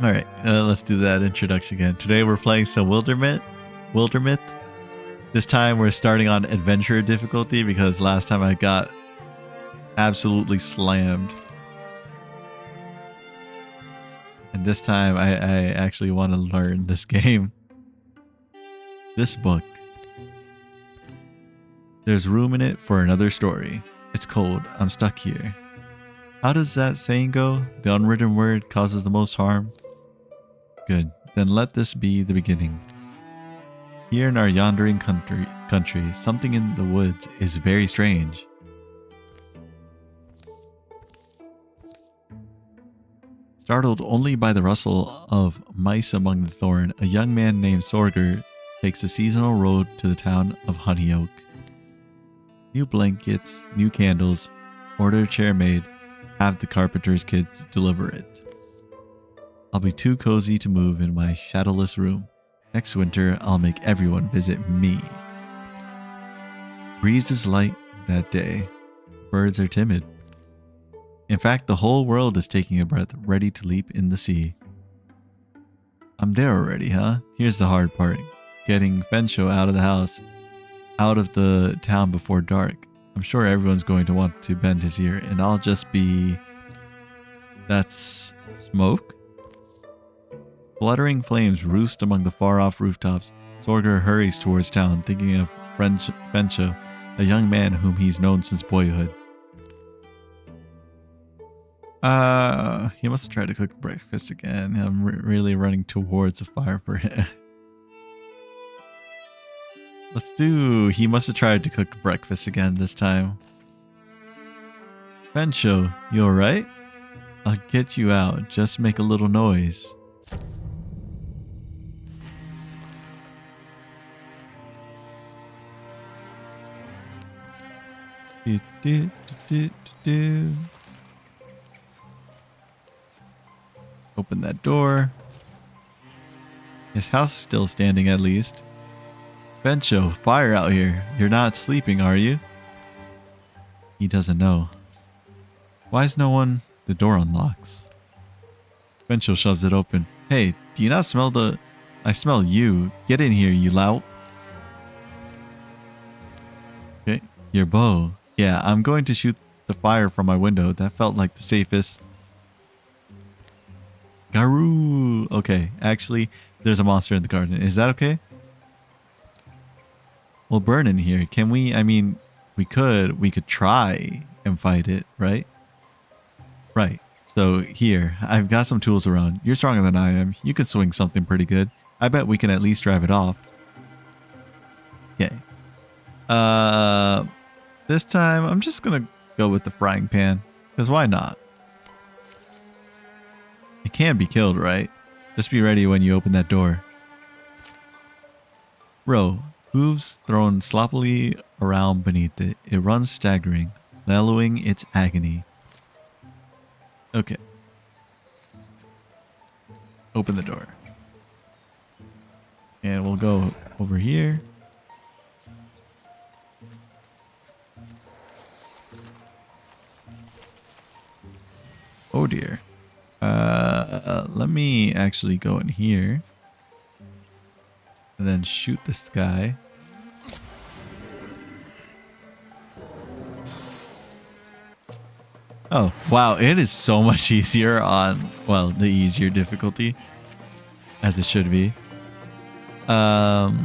All right, let's do that introduction again. Today we're playing some Wildermyth. Wildermyth. This time we're starting on adventure difficulty because last time I got absolutely slammed. And this time I actually want to learn this game. This book. There's room in it for another story. It's cold. I'm stuck here. How does that saying go? The unwritten word causes the most harm. Good. Then let this be the beginning. Here in our yondering country, something in the woods is very strange. Startled only by the rustle of mice among the thorn, a young man named Sorger takes the seasonal road to the town of Honeyoak. New blankets, new candles, order a chair made, have the carpenter's kids deliver it. I'll be too cozy to move in my shadowless room. Next winter, I'll make everyone visit me. Breeze is light that day. Birds are timid. In fact, the whole world is taking a breath, ready to leap in the sea. I'm there already, huh? Here's the hard part. Getting Fensho out of the house, out of the town before dark. I'm sure everyone's going to want to bend his ear, and I'll just be... That's... smoke? Fluttering flames roost among the far-off rooftops. Sorger hurries towards town, thinking of Fensho, a young man whom he's known since boyhood. He must have tried to cook breakfast again. I'm really running towards the fire for him. Let's do... He must have tried to cook breakfast again this time. Fensho, you alright? I'll get you out. Just make a little noise. Open that door. His house is still standing at least. Fensho, fire out here. You're not sleeping, are you? He doesn't know. Why is no one... The door unlocks. Fensho shoves it open. Hey, do you not smell the... I smell you. Get in here, you lout. Okay, your bow. Yeah, I'm going to shoot the fire from my window. That felt like the safest. Garoo! Okay, actually, there's a monster in the garden. Is that okay? We'll burn in here. Can we? I mean, we could try and fight it, right? Right. So here, I've got some tools around. You're stronger than I am. You can swing something pretty good. I bet we can at least drive it off. Okay. This time, I'm just gonna go with the frying pan. Because why not? It can be killed, right? Just be ready when you open that door. Row. Hooves thrown sloppily around beneath it. It runs staggering, bellowing its agony. Okay. Open the door. And we'll go over here. Oh dear. Let me actually go in here. And then shoot this guy. Oh, wow. It is so much easier on, well, the easier difficulty. As it should be. Allows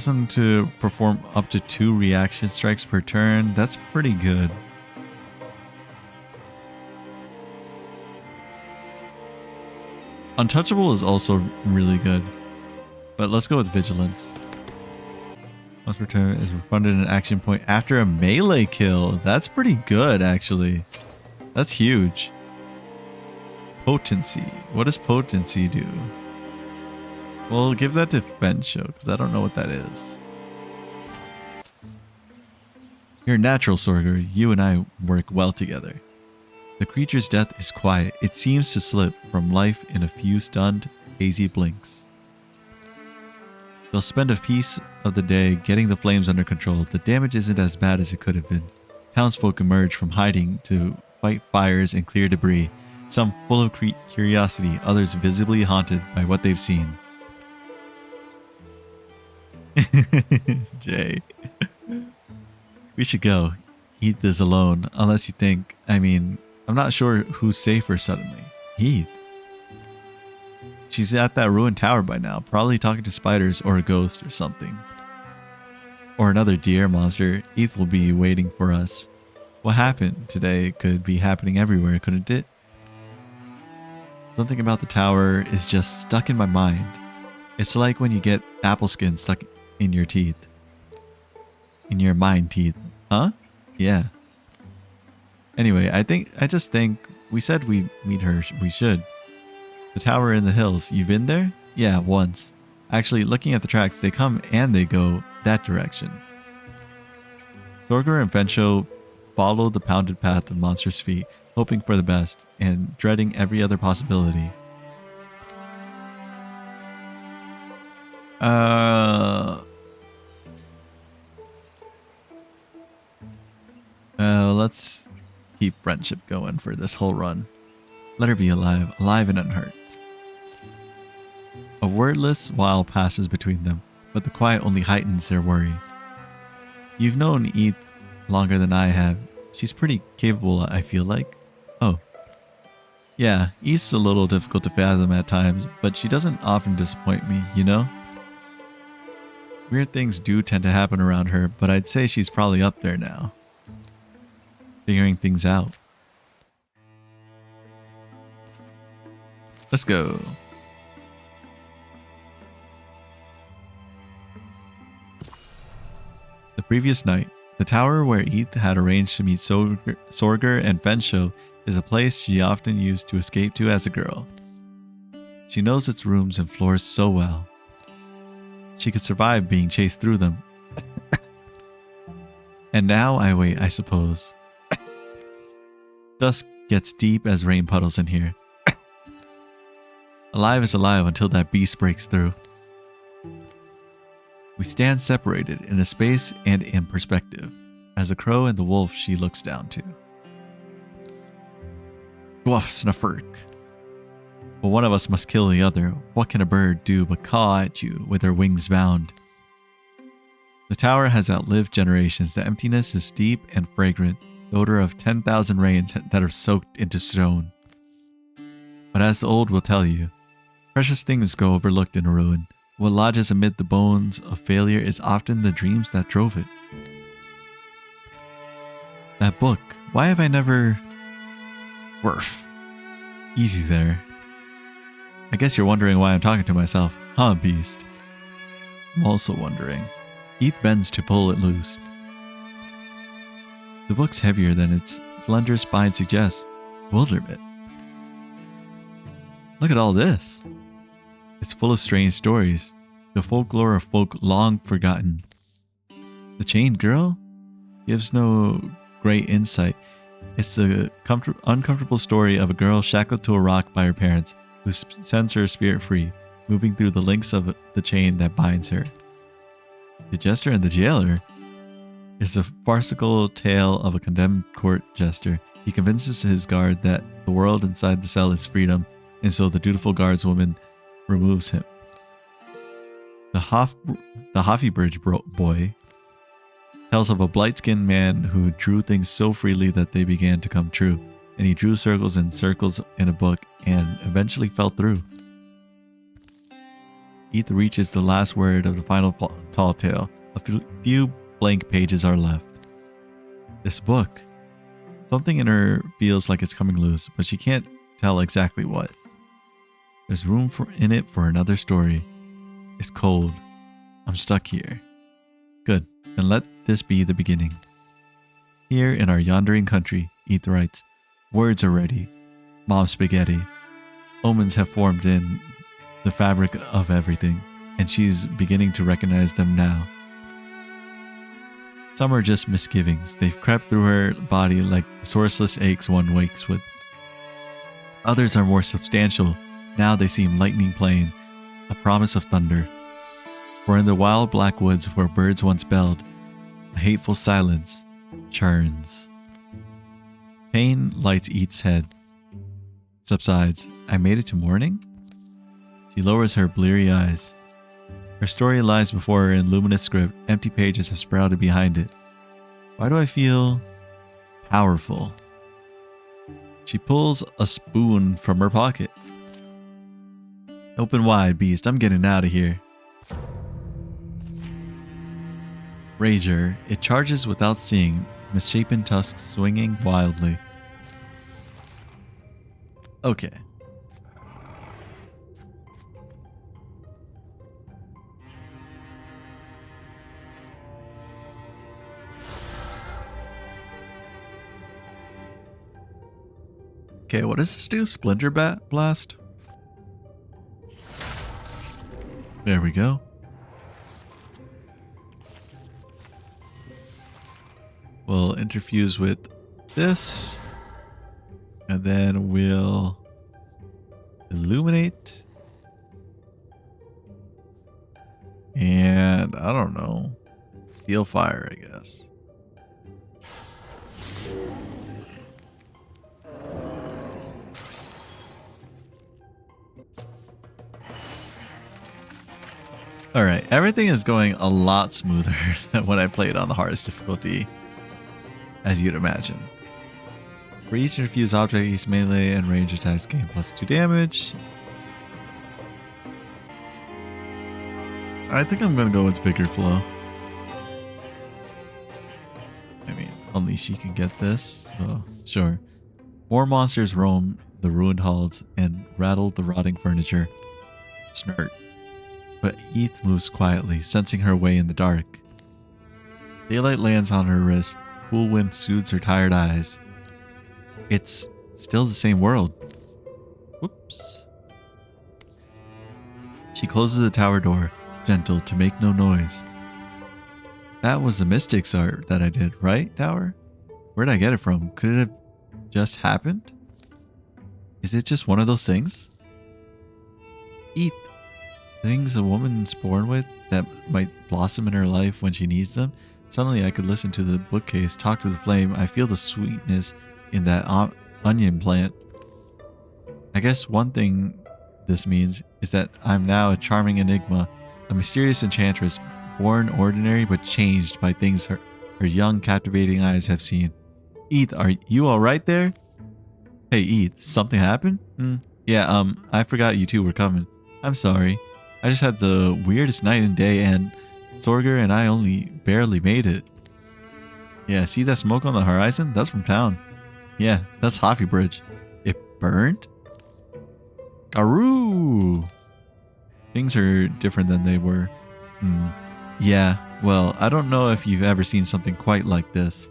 them to perform up to 2 reaction strikes per turn. That's pretty good. Untouchable is also really good. But let's go with Vigilance. Once per turn is refunded an action point after a melee kill. That's pretty good, actually. That's huge. Potency. What does Potency do? Well, give that to Fensho, because I don't know what that is. You're a natural, Sorger. You and I work well together. The creature's death is quiet. It seems to slip from life in a few stunned, hazy blinks. They'll spend a piece of the day getting the flames under control. The damage isn't as bad as it could have been. Townsfolk emerge from hiding to fight fires and clear debris. Some full of curiosity, others visibly haunted by what they've seen. Jay. We should go. Heath is alone, unless you think, I'm not sure who's safer suddenly. Heath. She's at that ruined tower by now, probably talking to spiders or a ghost or something. Or another deer monster. Heath will be waiting for us. What happened today could be happening everywhere, couldn't it? Something about the tower is just stuck in my mind. It's like when you get apple skin stuck in your teeth. In your mind teeth. Huh? Yeah. Anyway, I just think we said we'd meet her. We should. The tower in the hills. You've been there? Yeah, once. Actually, looking at the tracks, they come and they go that direction. Sorger and Fensho followed the pounded path of monstrous feet, hoping for the best and dreading every other possibility. Let's keep friendship going for this whole run. Let her be alive and unhurt. A wordless while passes between them, but the quiet only heightens their worry. You've known Eth longer than I have. She's pretty capable, I feel like. Oh. Yeah, Eth's a little difficult to fathom at times, but she doesn't often disappoint me, you know? Weird things do tend to happen around her, but I'd say she's probably up there now. Figuring things out. Let's go. The previous night, the tower where Eth had arranged to meet Sorger and Fensho is a place she often used to escape to as a girl. She knows its rooms and floors so well. She could survive being chased through them. And now I wait, I suppose. Dusk gets deep as rain puddles in here. Alive is alive until that beast breaks through. We stand separated in a space and in perspective, as the crow and the wolf she looks down to. Dwarf Snufferk. But one of us must kill the other. What can a bird do but caw at you with her wings bound? The tower has outlived generations. The emptiness is deep and fragrant, the odor of 10,000 rains that are soaked into stone. But as the old will tell you, precious things go overlooked in a ruin. What lodges amid the bones of failure is often the dreams that drove it. That book, why have I never... Worf. Easy there. I guess you're wondering why I'm talking to myself, huh, beast? I'm also wondering. Eth bends to pull it loose. The book's heavier than its slender spine suggests. Wildermyth. Look at all this. It's full of strange stories, the folklore of folk long forgotten. The Chained Girl gives no great insight. It's the uncomfortable story of a girl shackled to a rock by her parents, who sends her spirit free, moving through the links of the chain that binds her. The Jester and the Jailer is the farcical tale of a condemned court jester. He convinces his guard that the world inside the cell is freedom, and so the dutiful guardswoman removes him. The Hoffybridge boy tells of a blight-skinned man who drew things so freely that they began to come true, and he drew circles and circles in a book and eventually fell through. Eth reaches the last word of the final tall tale. A few blank pages are left. This book. Something in her feels like it's coming loose, but she can't tell exactly what. There's room in it for another story. It's cold. I'm stuck here. Good, then let this be the beginning. Here in our yondering country, Eth writes, words are ready. Mom spaghetti. Omens have formed in the fabric of everything, and she's beginning to recognize them now. Some are just misgivings. They've crept through her body like the sourceless aches one wakes with. Others are more substantial. Now they seem lightning plain, a promise of thunder. For in the wild black woods where birds once belled, a hateful silence churns. Pain lights Eth's head. subsides. I made it to morning? She lowers her bleary eyes. Her story lies before her in luminous script. Empty pages have sprouted behind it. Why do I feel powerful? She pulls a spoon from her pocket. Open wide, beast. I'm getting out of here. Rager. It charges without seeing, misshapen tusks swinging wildly. Okay. Okay, what does this do? Splinter Blast? There we go. We'll interfuse with this. And then we'll illuminate. And I don't know. Steel fire, I guess. Alright, everything is going a lot smoother than when I played on the hardest difficulty, as you'd imagine. For each infused object, each melee and range attacks gain +2 damage. I think I'm going to go with Vigor Flow. I mean, only she can get this, so sure. More monsters roam the ruined halls and rattle the rotting furniture. Snort. But Eth moves quietly, sensing her way in the dark. Daylight lands on her wrist. Cool wind soothes her tired eyes. It's still the same world. Whoops. She closes the tower door, gentle, to make no noise. That was the Mystic's art that I did, right, tower? Where'd I get it from? Could it have just happened? Is it just one of those things? Eth. Things a woman's born with that might blossom in her life when she needs them. Suddenly I could listen to the bookcase, talk to the flame. I feel the sweetness in that onion plant. I guess one thing this means is that I'm now a charming enigma, a mysterious enchantress, born ordinary but changed by things her young captivating eyes have seen. Eth, are you alright there? Hey Eth, something happened? Yeah, I forgot you two were coming. I'm sorry. I just had the weirdest night and day, and Sorger and I only barely made it. Yeah, see that smoke on the horizon? That's from town. Yeah, that's Hoffy Bridge. It burned? Garoo! Things are different than they were. Yeah, well, I don't know if you've ever seen something quite like this.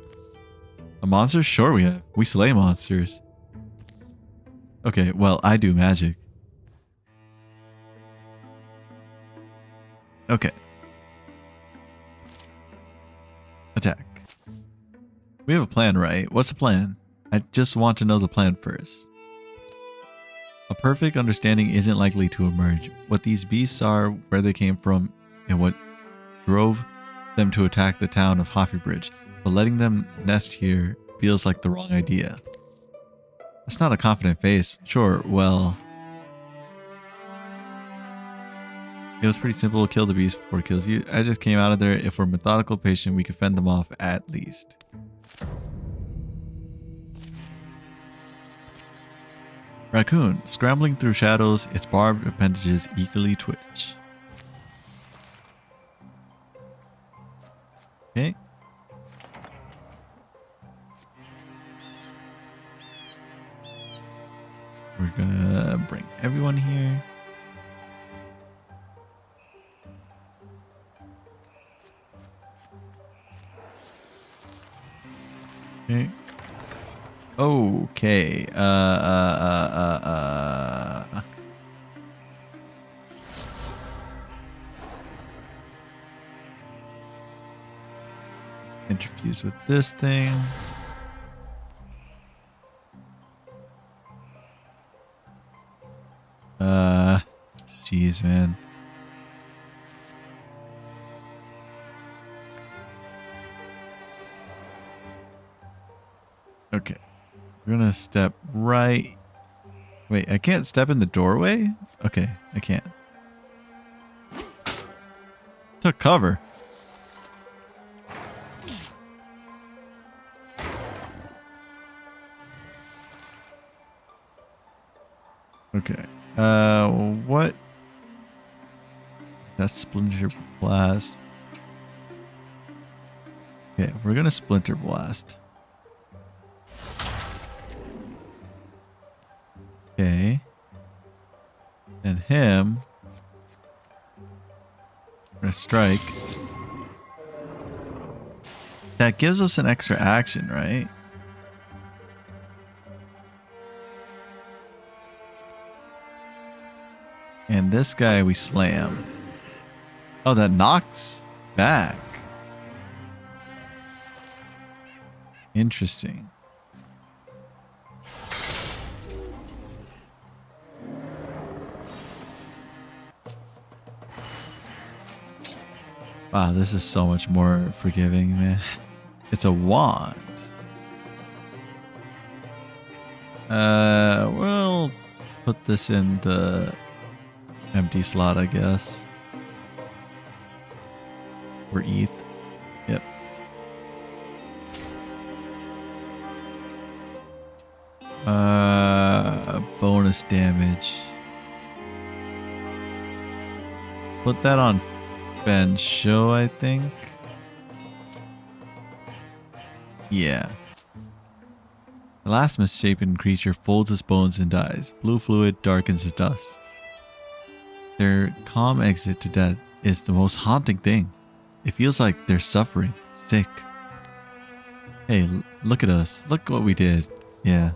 A monster? Sure we have. We slay monsters. Okay, well, I do magic. Okay. Attack. We have a plan, right? What's the plan? I just want to know the plan first. A perfect understanding isn't likely to emerge. What these beasts are, where they came from, and what drove them to attack the town of Hoffy Bridge. But letting them nest here feels like the wrong idea. That's not a confident face. Sure, well... It was pretty simple to kill the beast before it kills you. I just came out of there. If we're methodical, patient, we can fend them off at least. Raccoon, scrambling through shadows, its barbed appendages eagerly twitch. Okay. We're gonna bring everyone here. Okay. Okay. Interfuse with this thing. Jeez, man. Okay. We're gonna step right Wait, I can't step in the doorway? Okay, I can't. Took cover. Okay. What? That's Splinter Blast. Okay, we're gonna Splinter Blast. Okay. And him. We're gonna strike. That gives us an extra action, right? And this guy we slam. Oh, that knocks back. Interesting. Wow, this is so much more forgiving, man. It's a wand. We'll put this in the empty slot, I guess. For ETH. Yep. Bonus damage. Put that on Show, I think. Yeah. The last misshapen creature folds its bones and dies. Blue fluid darkens his dust. Their calm exit to death is the most haunting thing. It feels like they're suffering, sick. Hey, look at us. Look what we did. Yeah.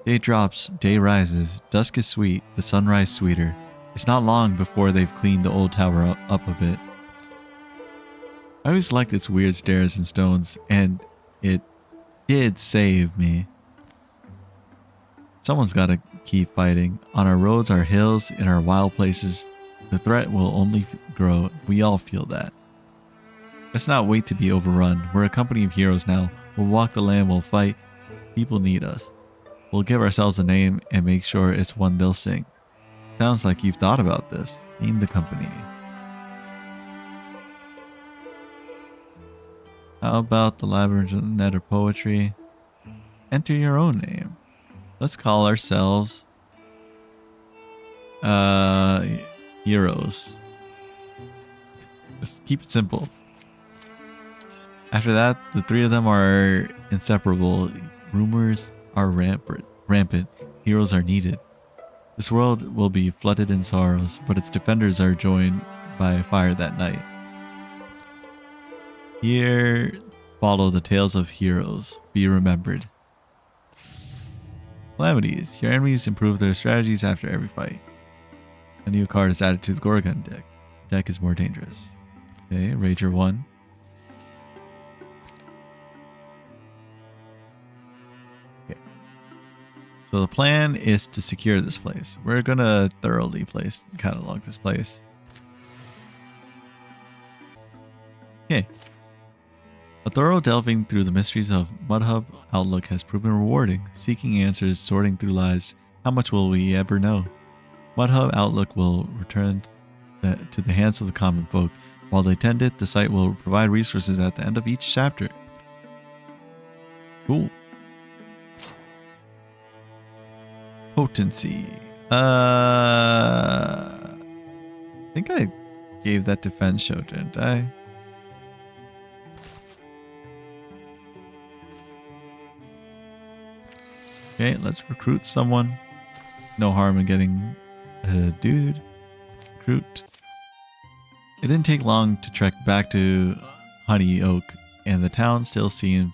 Day drops, day rises. Dusk is sweet, the sunrise sweeter. It's not long before they've cleaned the old tower up a bit. I always liked its weird stairs and stones, and it did save me. Someone's gotta keep fighting. On our roads, our hills, in our wild places, the threat will only grow. We all feel that. Let's not wait to be overrun. We're a company of heroes now. We'll walk the land, we'll fight. People need us. We'll give ourselves a name and make sure it's one they'll sing. Sounds like you've thought about this. Name the company. How about the Labyrinth of Poetry? Enter your own name. Let's call ourselves Heroes. Just keep it simple. After that, the three of them are inseparable. Rumors are rampant. Heroes are needed. This world will be flooded in sorrows, but its defenders are joined by fire that night. Here follow the tales of heroes. Be remembered. Calamities. Your enemies improve their strategies after every fight. A new card is added to the Gorgon deck. Deck is more dangerous. Okay, Rager 1. Okay. So the plan is to secure this place. We're gonna thoroughly catalog this place. Okay. A thorough delving through the mysteries of Mudhub Outlook has proven rewarding. Seeking answers, sorting through lies. How much will we ever know? Mudhub Outlook will return to the hands of the common folk. While they tend it, the site will provide resources at the end of each chapter. Cool. Potency. I think I gave that to Fen Show, didn't I? Okay, let's recruit someone. No harm in getting a dude. Recruit. It didn't take long to trek back to Honey Oak, and the town still seemed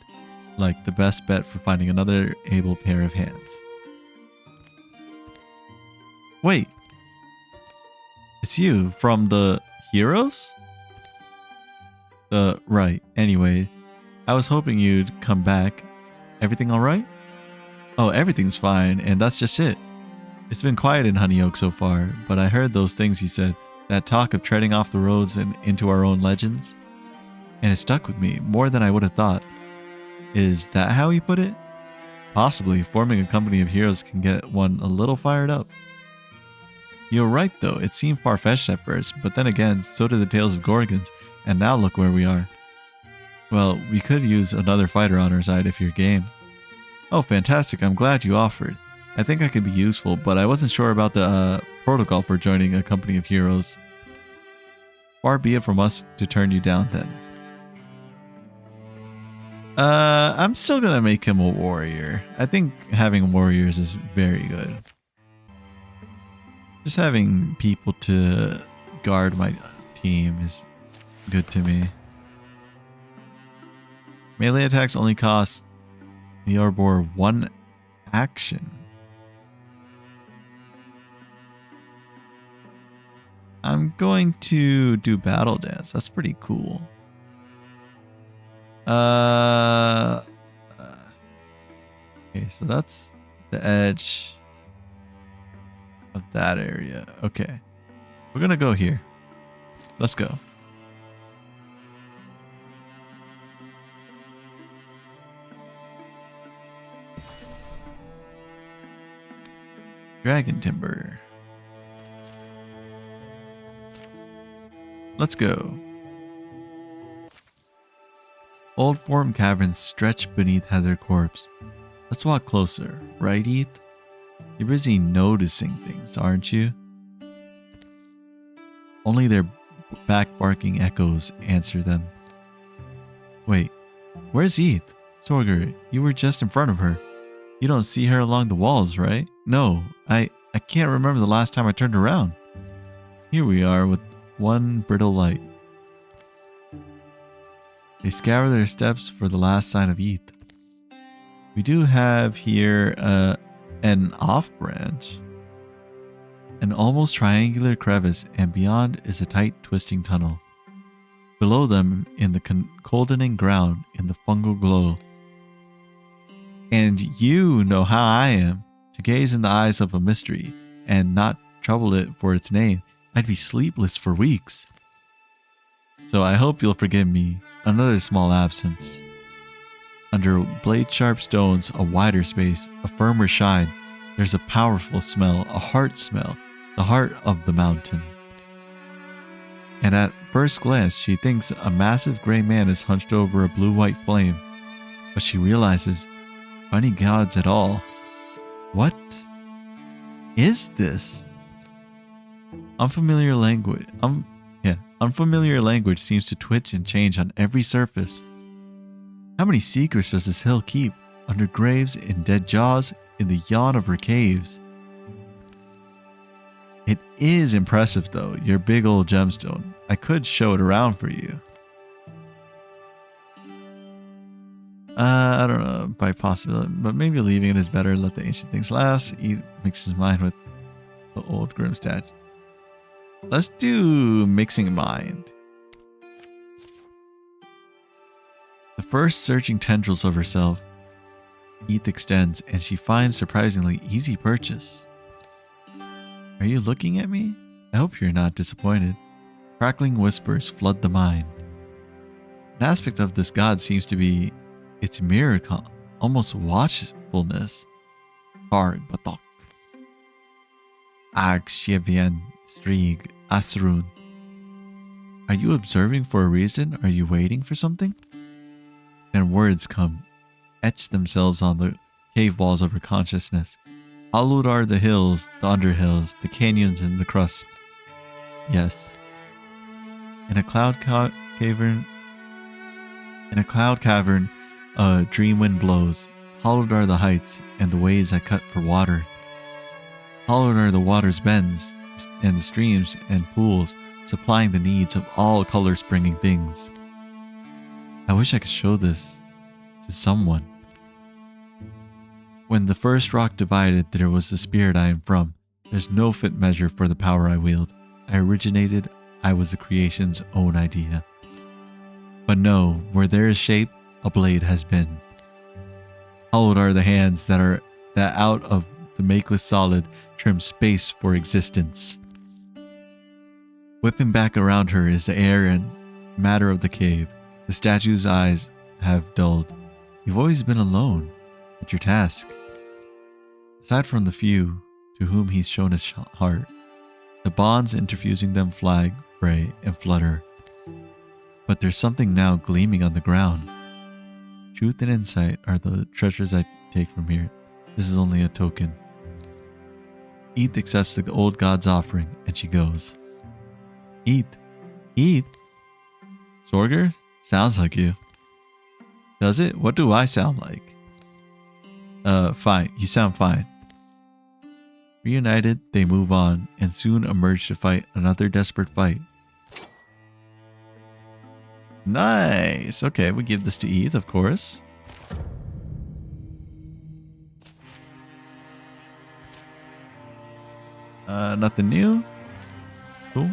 like the best bet for finding another able pair of hands. Wait. It's you from the Heroes? Right. Anyway, I was hoping you'd come back. Everything alright? Oh, everything's fine, and that's just it. It's been quiet in Honey Oak so far, but I heard those things you said, that talk of treading off the roads and into our own legends. And it stuck with me, more than I would have thought. Is that how you put it? Possibly, forming a company of heroes can get one a little fired up. You're right though, it seemed far-fetched at first, but then again, so did the tales of Gorgons, and now look where we are. Well, we could use another fighter on our side if you're game. Oh, fantastic, I'm glad you offered. I think I could be useful, but I wasn't sure about the protocol for joining a company of heroes. Far be it from us to turn you down then. I'm still gonna make him a warrior. I think having warriors is very good. Just having people to guard my team is good to me. Melee attacks only cost the Arbor 1 action. I'm going to do Battle Dance. That's pretty cool. Okay, so that's the edge of that area. Okay. We're gonna go here. Let's go. Dragon Timber. Let's go. Old form caverns stretch beneath Heather Corpse. Let's walk closer, right, Heath? You're busy noticing things, aren't you? Only their back-barking echoes answer them. Wait, where's Heath? Sorger, you were just in front of her. You don't see her along the walls, right? No, I can't remember the last time I turned around. Here we are with one brittle light. They scour their steps for the last sign of Heath. We do have here an off-branch. An almost triangular crevice, and beyond is a tight twisting tunnel. Below them, in the coldening ground, in the fungal glow. And you know how I am. To gaze in the eyes of a mystery, and not trouble it for its name, I'd be sleepless for weeks. So I hope you'll forgive me another small absence. Under blade-sharp stones, a wider space, a firmer shine, there's a powerful smell, a heart smell, the heart of the mountain. And at first glance, she thinks a massive gray man is hunched over a blue-white flame. But she realizes, funny gods at all. What is this? Unfamiliar language. Unfamiliar language seems to twitch and change on every surface. How many secrets does this hill keep? Under graves, in dead jaws, in the yawn of her caves. It is impressive though, your big old gemstone. I could show it around for you. I don't know by possibility, but maybe leaving it is better. Let the ancient things last. He mixes his mind with the old grim statue. Let's do mixing mind. The first searching tendrils of herself, Heath extends, and she finds surprisingly easy purchase. Are you looking at me? I hope you're not disappointed. Crackling whispers flood the mind. An aspect of this god seems to be its miracle, almost watchfulness. Hard batok. Ag Shevian Strig Asrun. Are you observing for a reason? Are you waiting for something? And words come, etch themselves on the cave walls of her consciousness. Hollowed are the hills, the underhills, the canyons and the crust. Yes. In a cloud cavern, a dream wind blows. Hollowed are the heights and the ways I cut for water. Hollowed are the water's bends and the streams and pools, supplying the needs of all color-springing things. I wish I could show this to someone. When the first rock divided, there was the spirit I am from. There's no fit measure for the power I wield. I originated, I was the creation's own idea. But no, where there is shape, a blade has been. Hollowed are the hands that out of the makeless solid trim space for existence. Whipping back around her is the air and matter of the cave. The statue's eyes have dulled. You've always been alone. at your task. Aside from the few to whom he's shown his heart, the bonds interfusing them flag, fray, and flutter. But there's something now gleaming on the ground. Truth and insight are the treasures I take from here. This is only a token. Eith accepts the old god's offering, and she goes. Eith? Eith? Sorger? Sounds like you. Does it? What do I sound like? Fine. You sound fine. Reunited, they move on, and soon emerge to fight another desperate fight. Nice! Okay, we give this to Eith, of course. Nothing new. Cool.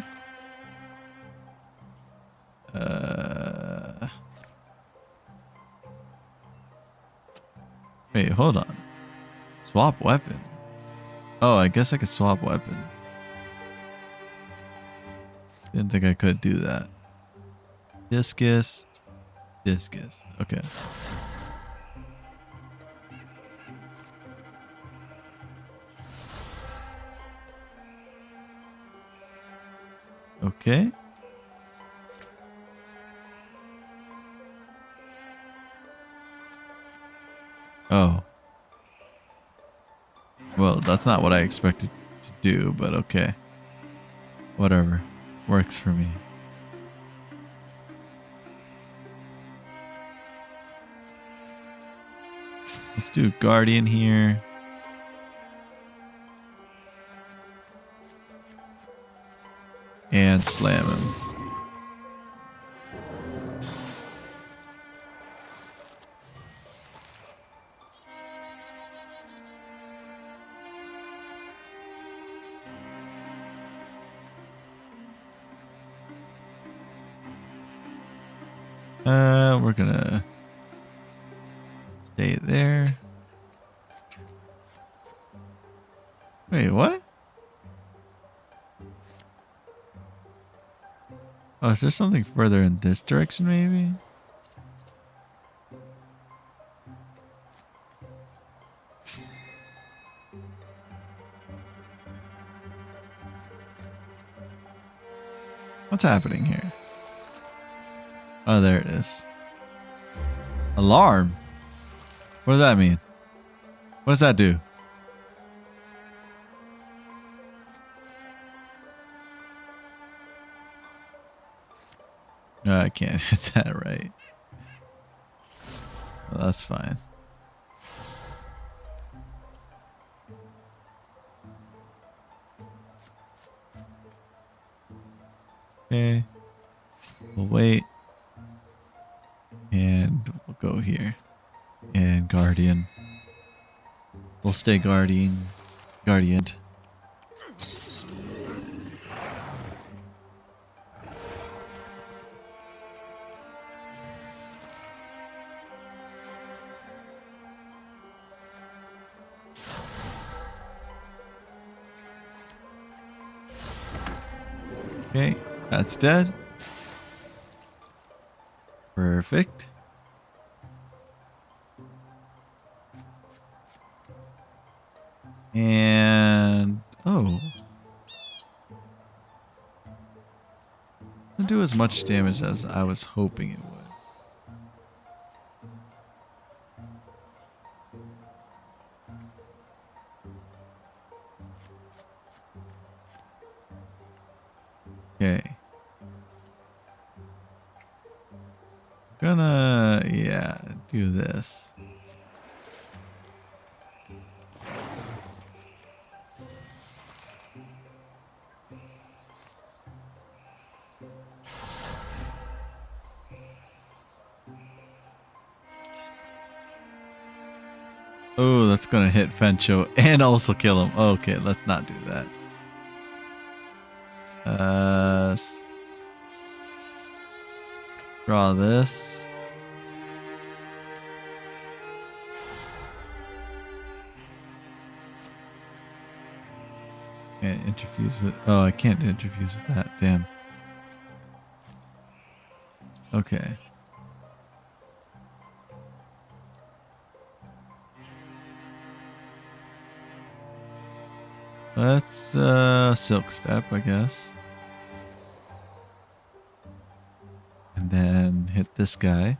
Wait, hold on. Swap weapon. Oh, I guess I could swap weapon. Didn't think I could do that. Discus. Discus. Okay. Okay. Oh. Well, that's not what I expected to do, but okay. Whatever. Works for me. Let's do Guardian here. And slam him. We're gonna stay there. Wait, what? Oh, is there something further in this direction, maybe? What's happening here? Oh, there it is. Alarm? What does that mean? What does that do? No, I can't hit that right. Well, that's fine. Okay. We'll wait. And we'll go here. And Guardian. We'll stay Guardian. Guardian. Okay, that's dead. Perfect. And oh, doesn't do as much damage as I was hoping it would. Okay. Gonna, yeah, do this. Oh, that's gonna hit Fencho and also kill him. Okay, let's not do that. Draw this. Can't interfuse with. Oh, I can't interfuse with that. Damn. Okay. Let's silk step, I guess. And then hit this guy.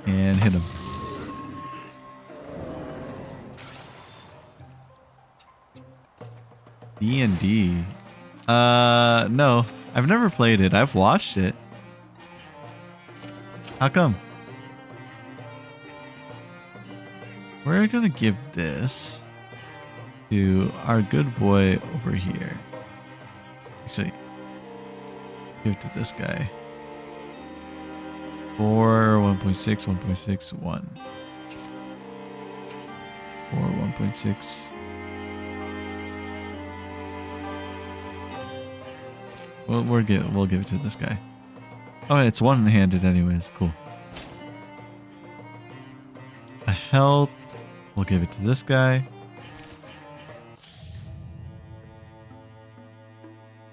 And hit him. D&D. No. I've never played it. I've watched it. How come? We're gonna give this to our good boy over here. Actually, give it to this guy. For 1.6, 1.61. For 1.6. We'll give it to this guy. Oh, it's one-handed anyways. Cool. A health. We'll give it to this guy.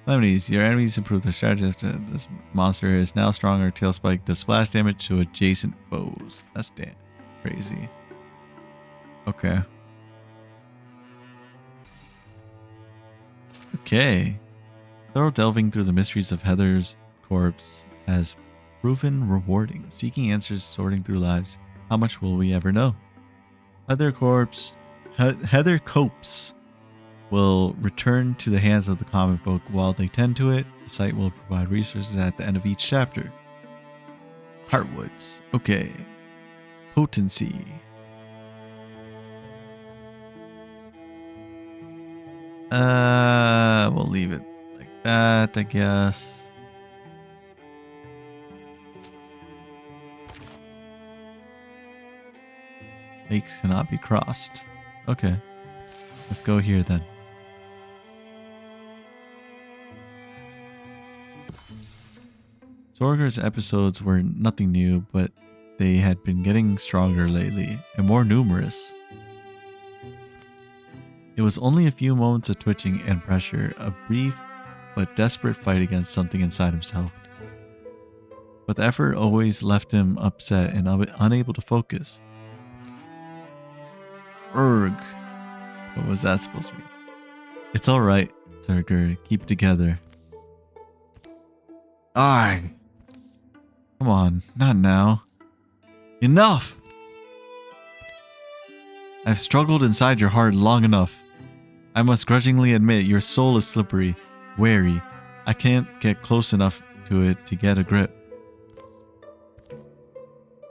Lemonies. Your enemies improve their strategy after this monster is now stronger. Tail Spike does splash damage to adjacent foes. That's damn crazy. Okay. Okay. Thorough delving through the mysteries of Heather's corpse has proven rewarding. Seeking answers, sorting through lives. How much will we ever know? Heather Copes will return to the hands of the common folk. While they tend to it, the site will provide resources at the end of each chapter. Heartwoods. Okay. Potency. We'll leave it like that, I guess. Lakes cannot be crossed. Okay. Let's go here then. Sorger's episodes were nothing new, but they had been getting stronger lately and more numerous. It was only a few moments of twitching and pressure, a brief but desperate fight against something inside himself. But the effort always left him upset and unable to focus. Urgh. What was that supposed to be? It's alright, Sorger. Keep it together. Ah. Come on, not now. Enough! I've struggled inside your heart long enough. I must grudgingly admit your soul is slippery, wary. I can't get close enough to it to get a grip.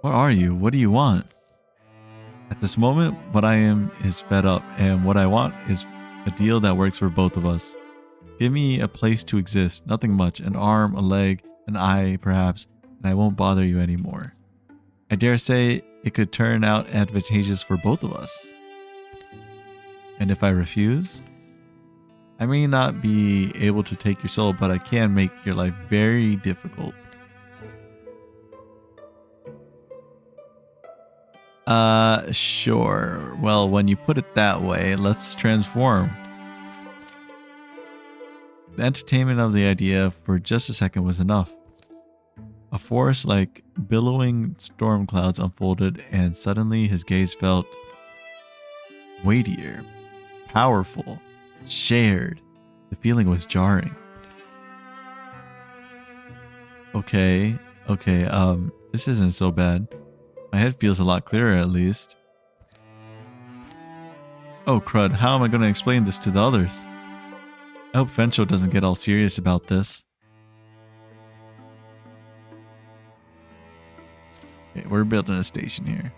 What are you? What do you want? At this moment, what I am is fed up, and what I want is a deal that works for both of us. Give me a place to exist, nothing much, an arm, a leg, an eye, perhaps, and I won't bother you anymore. I dare say it could turn out advantageous for both of us. And if I refuse? I may not be able to take your soul, but I can make your life very difficult. Sure. Well, when you put it that way, let's transform. The entertainment of the idea for just a second was enough. A forest like billowing storm clouds unfolded, and suddenly his gaze felt weightier, powerful, shared. The feeling was jarring. Okay, this isn't so bad. My head feels a lot clearer at least. Oh crud, how am I going to explain this to the others? I hope Fencho doesn't get all serious about this. Okay, we're building a station here.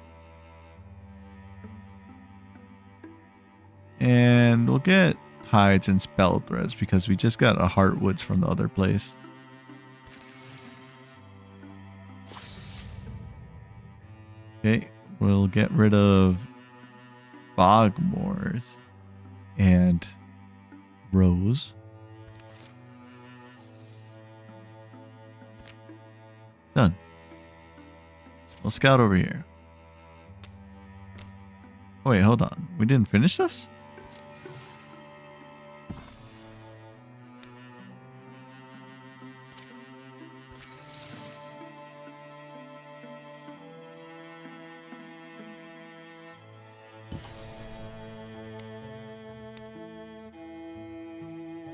And we'll get hides and spell threads because we just got a heartwoods from the other place. Okay, we'll get rid of bogmoors and rose. Done. We'll scout over here. Oh wait, hold on. We didn't finish this?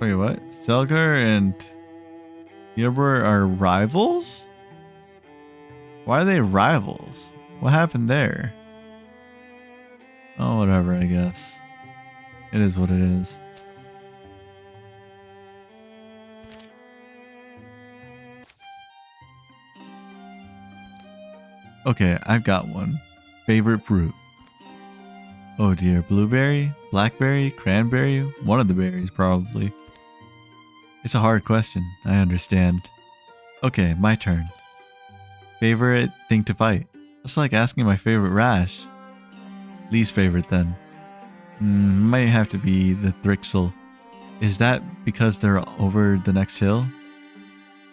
Wait, what? Selgar and Yerbor are rivals? Why are they rivals? What happened there? Oh, whatever, I guess. It is what it is. Okay, I've got one. Favorite fruit? Oh dear, blueberry, blackberry, cranberry? One of the berries, probably. It's a hard question, I understand. Okay, my turn. Favorite thing to fight? That's like asking my favorite rash. Least favorite then. Might have to be the Thrixel. Is that because they're over the next hill?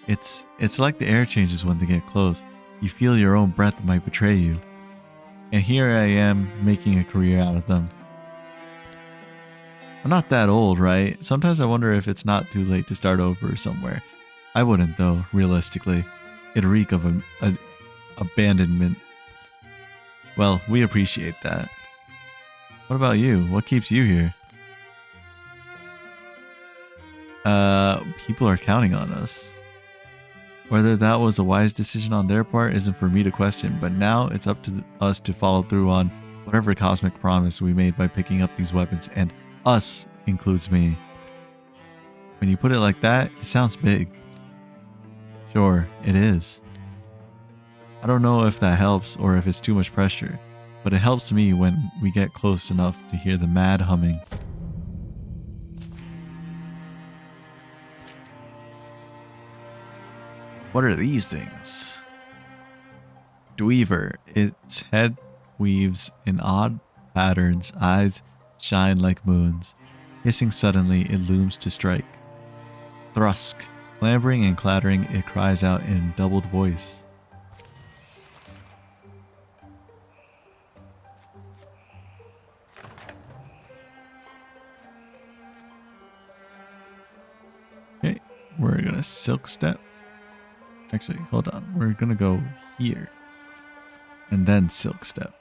It's like the air changes when they get close. You feel your own breath might betray you. And here I am making a career out of them. I'm not that old, right? Sometimes I wonder if it's not too late to start over somewhere. I wouldn't though, realistically. It'd reek of abandonment. Well, we appreciate that. What about you? What keeps you here? People are counting on us. Whether that was a wise decision on their part isn't for me to question, but now it's up to us to follow through on whatever cosmic promise we made by picking up these weapons, and us includes me. When you put it like that, it sounds big. Sure, it is. I don't know if that helps or if it's too much pressure, but it helps me when we get close enough to hear the mad humming. What are these things? Dweaver. Its head weaves in odd patterns. Eyes shine like moons. Hissing suddenly, it looms to strike. Thrusk. Clambering and clattering, it cries out in doubled voice. Okay, we're gonna silk step. Actually, hold on. We're gonna go here. And then silk step.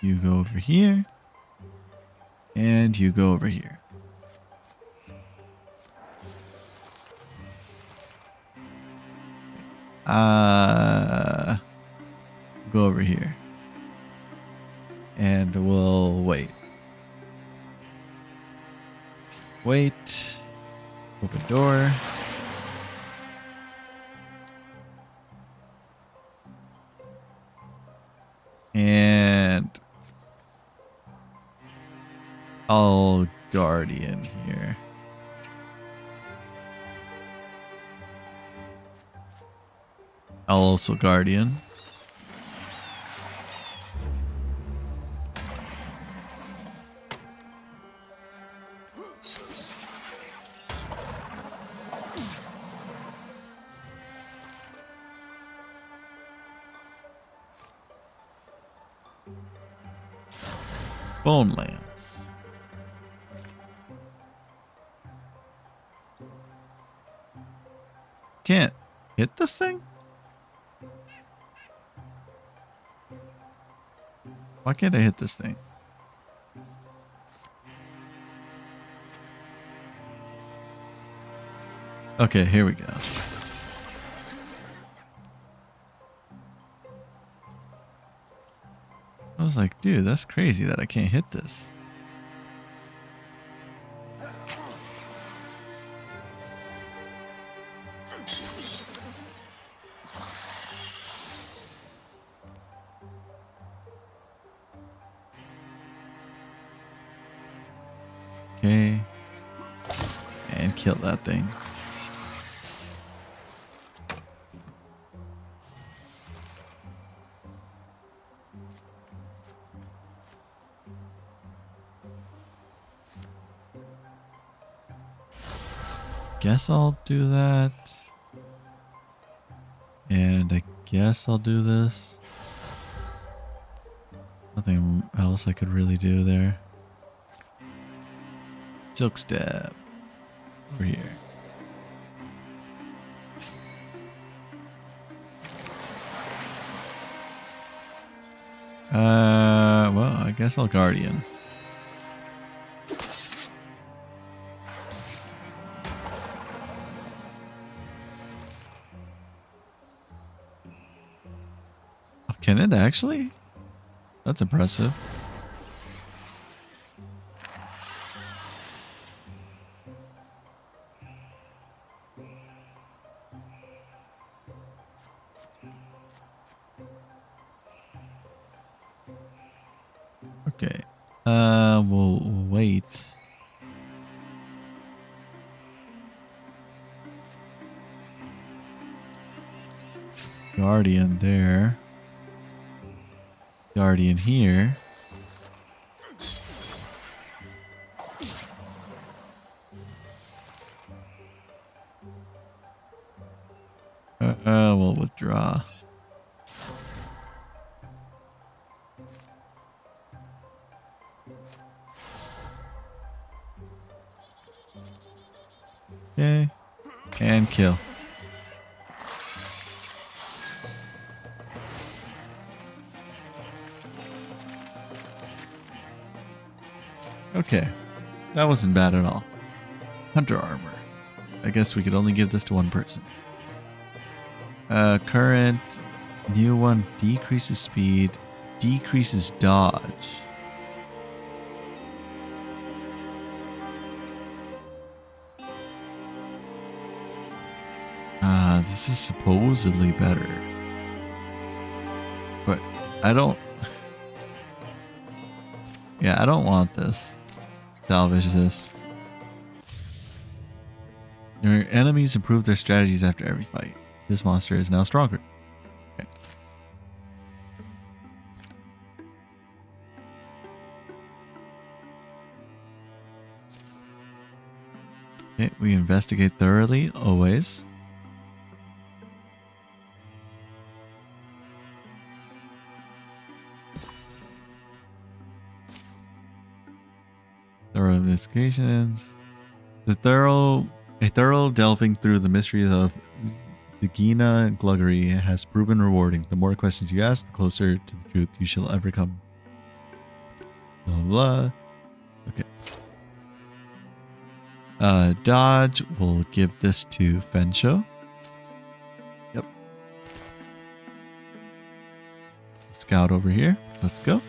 You go over here. And you go over here. Go over here. And we'll wait. Wait. Open door. And I'll guardian here. I'll also guardian. Bone Lance. Can't hit this thing? Why can't I hit this thing? Okay, here we go. I was like, dude, that's crazy that I can't hit this. Okay. And kill that thing. Guess I'll do that. And I guess I'll do this. Nothing else I could really do there. Silk step. Over here. Well, I guess I'll Guardian. Oh, can it actually? That's impressive. Okay. We'll wait. Guardian there. Guardian here. We'll withdraw. Okay. And kill. Okay. That wasn't bad at all. Hunter armor. I guess we could only give this to one person. Current new one decreases speed, decreases dodge. This is supposedly better. But I don't... Yeah, I don't want this. Salvage this. Your enemies improve their strategies after every fight. This monster is now stronger. Okay. Okay, we investigate thoroughly, always. Thorough investigations. A thorough delving through the mysteries of the Gina Gluggery has proven rewarding. The more questions you ask, the closer to the truth you shall ever come. Blah, blah. Okay. Dodge, we'll give this to Fensho. Yep. Scout over here. Let's go.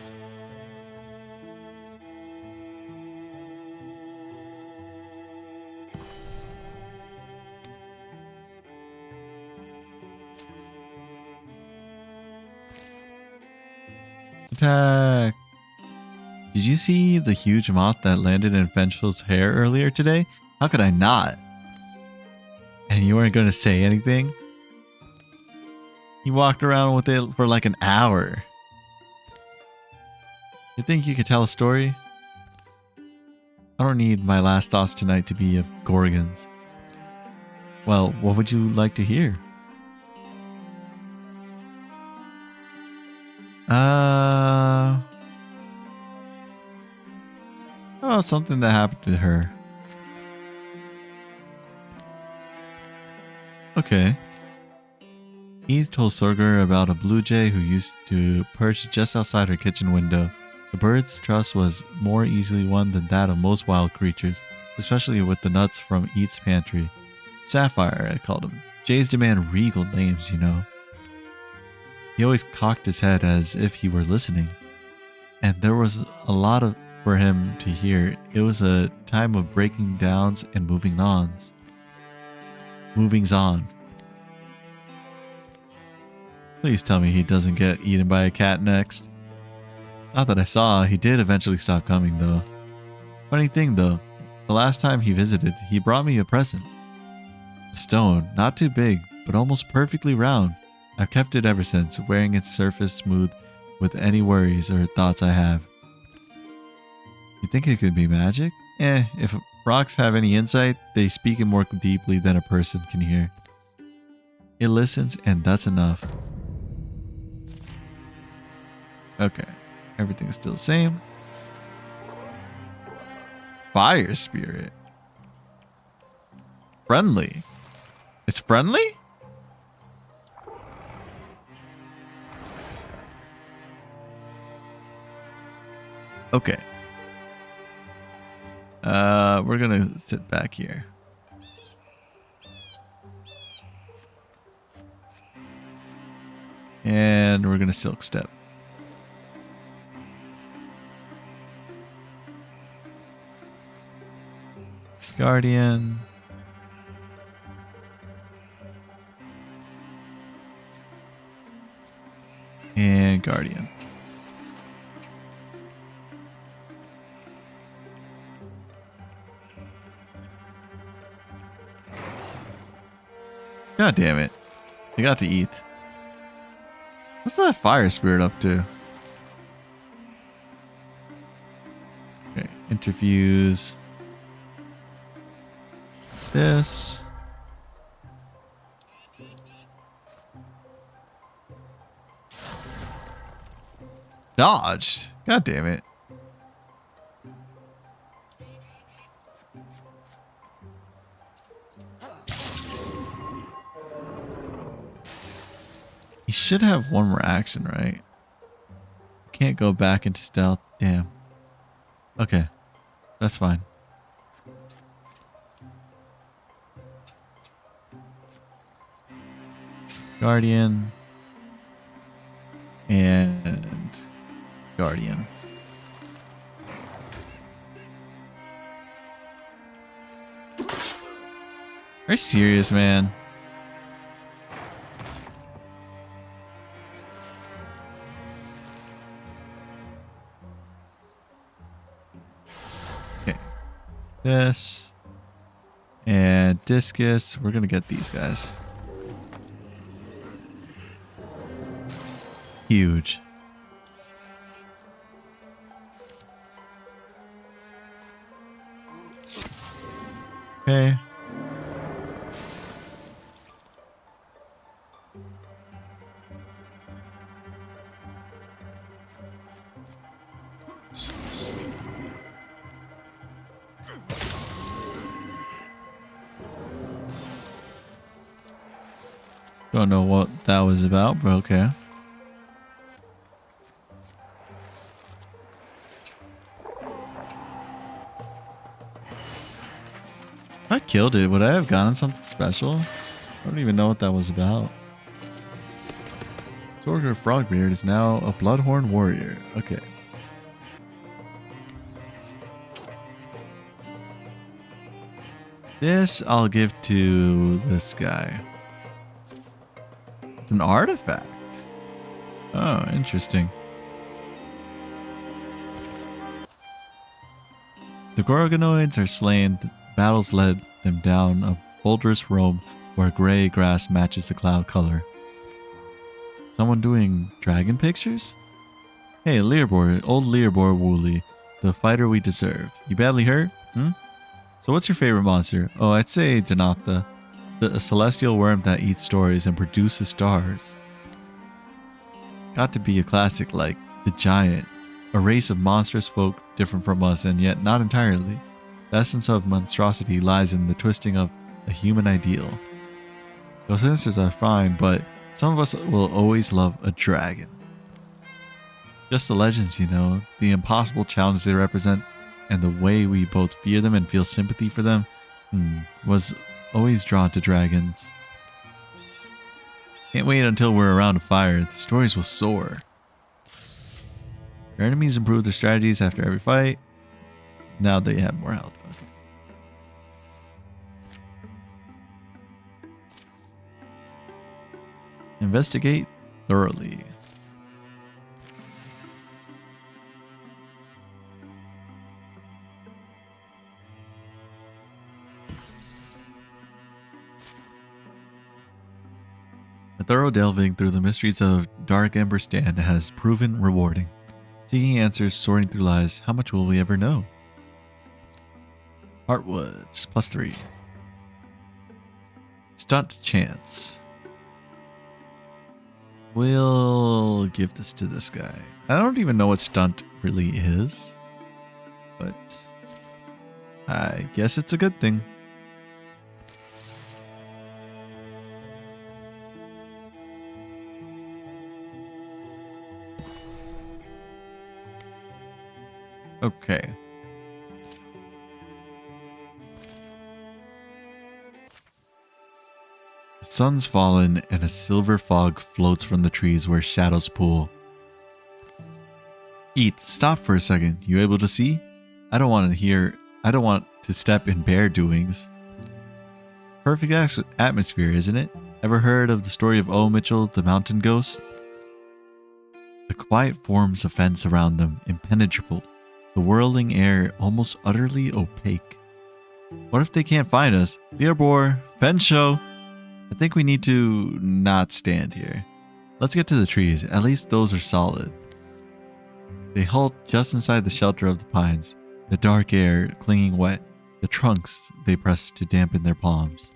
Attack. Did you see the huge moth that landed in Fensho's hair earlier today? How could I not? And you weren't going to say anything? He walked around with it for like an hour. You think you could tell a story? I don't need my last thoughts tonight to be of Gorgons. Well, what would you like to hear? Oh, something that happened to her. Okay. Eve told Sorger about a blue jay who used to perch just outside her kitchen window. The bird's trust was more easily won than that of most wild creatures, especially with the nuts from Eat's pantry. Sapphire, I called him. Jays demand regal names, you know. He always cocked his head as if he were listening. And there was a lot for him to hear. It was a time of breaking downs and moving ons. Movings on. Please tell me he doesn't get eaten by a cat next. Not that I saw, he did eventually stop coming though. Funny thing though, the last time he visited, he brought me a present. A stone, not too big, but almost perfectly round. I've kept it ever since, wearing its surface smooth with any worries or thoughts I have. You think it could be magic? If rocks have any insight, they speak it more deeply than a person can hear. It listens, and that's enough. Okay, everything is still the same. Fire spirit. Friendly. It's friendly? Okay. We're gonna sit back here. And we're gonna silk step. Guardian. And Guardian. God damn it. I got to eat. What's that fire spirit up to? Okay, interfuse. This. Dodged. God damn it. He should have one more action, right? Can't go back into stealth. Damn. Okay. That's fine. Guardian. And Guardian. Are you serious, man? Okay. This. And Discus. We're gonna get these guys. Huge. Okay. Don't know what that was about, but okay. If I killed it, would I have gotten something special? I don't even know what that was about. Sorger Frogbeard is now a Bloodhorn warrior. Okay. This I'll give to this guy. It's an artifact. Oh, interesting. The Gorgonoids are slain. The battles led them down a boulderous roam where gray grass matches the cloud color. Someone doing dragon pictures? Hey, Learbor, old Learbor Wooly, the fighter we deserve. You badly hurt? So what's your favorite monster? Oh, I'd say Janatha, a celestial worm that eats stories and produces stars. Got to be a classic like the Giant, a race of monstrous folk different from us and yet not entirely. The essence of monstrosity lies in the twisting of a human ideal. Those answers are fine, but some of us will always love a dragon. Just the legends, you know, the impossible challenge they represent, and the way we both fear them and feel sympathy for them, was always drawn to dragons. Can't wait until we're around a fire. The stories will soar. Your enemies improve their strategies after every fight. Now they have more health. Okay. Investigate thoroughly. A thorough delving through the mysteries of Dark Ember Stand has proven rewarding. Seeking answers, sorting through lies, how much will we ever know? Heartwoods, +3. Stunt chance. We'll give this to this guy. I don't even know what stunt really is, but I guess it's a good thing. Okay. The sun's fallen and a silver fog floats from the trees where shadows pool. Eat, stop for a second. You able to see? I don't want to step in bear doings. Perfect atmosphere, isn't it? Ever heard of the story of O. Mitchell, the mountain ghost? The quiet forms a fence around them, impenetrable. The whirling air almost utterly opaque. What if they can't find us? Leopold, fence show! I think we need to not stand here. Let's get to the trees. At least those are solid. They halt just inside the shelter of the pines, the dark air clinging wet, the trunks they press to dampen their palms.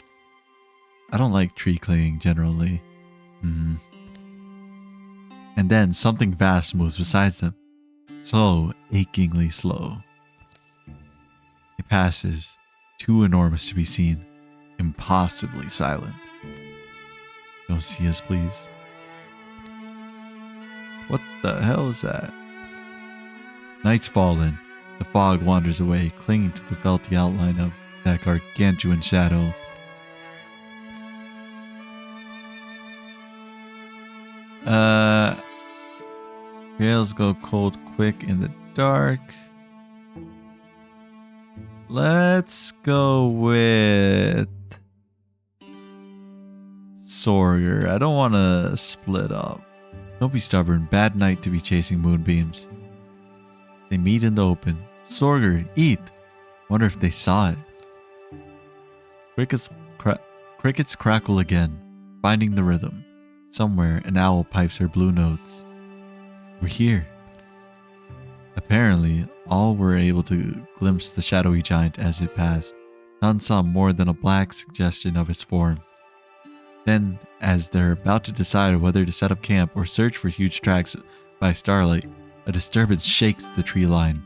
I don't like tree clinging generally. And then something vast moves beside them. So achingly slow. It passes, too enormous to be seen, impossibly silent. Don't see us, please. What the hell is that? Night's fallen. The fog wanders away, clinging to the felty outline of that gargantuan shadow. Trails go cold quick in the dark. Let's go with Sorger. I don't want to split up. Don't be stubborn. Bad night to be chasing moonbeams. They meet in the open. Sorger, eat. Wonder if they saw it. Crickets crackle again, finding the rhythm. Somewhere, an owl pipes her blue notes. We're here. Apparently, all were able to glimpse the shadowy giant as it passed. None saw more than a black suggestion of its form. Then, as they're about to decide whether to set up camp or search for huge tracks by starlight, a disturbance shakes the tree line.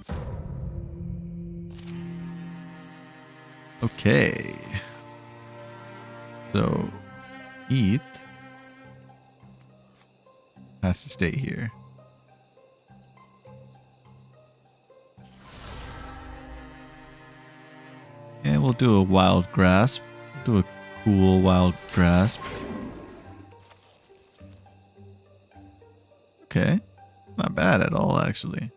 Okay. So, Eat has to stay here. And we'll do a wild grasp. Do a cool wild grasp. Okay. Not bad at all, actually.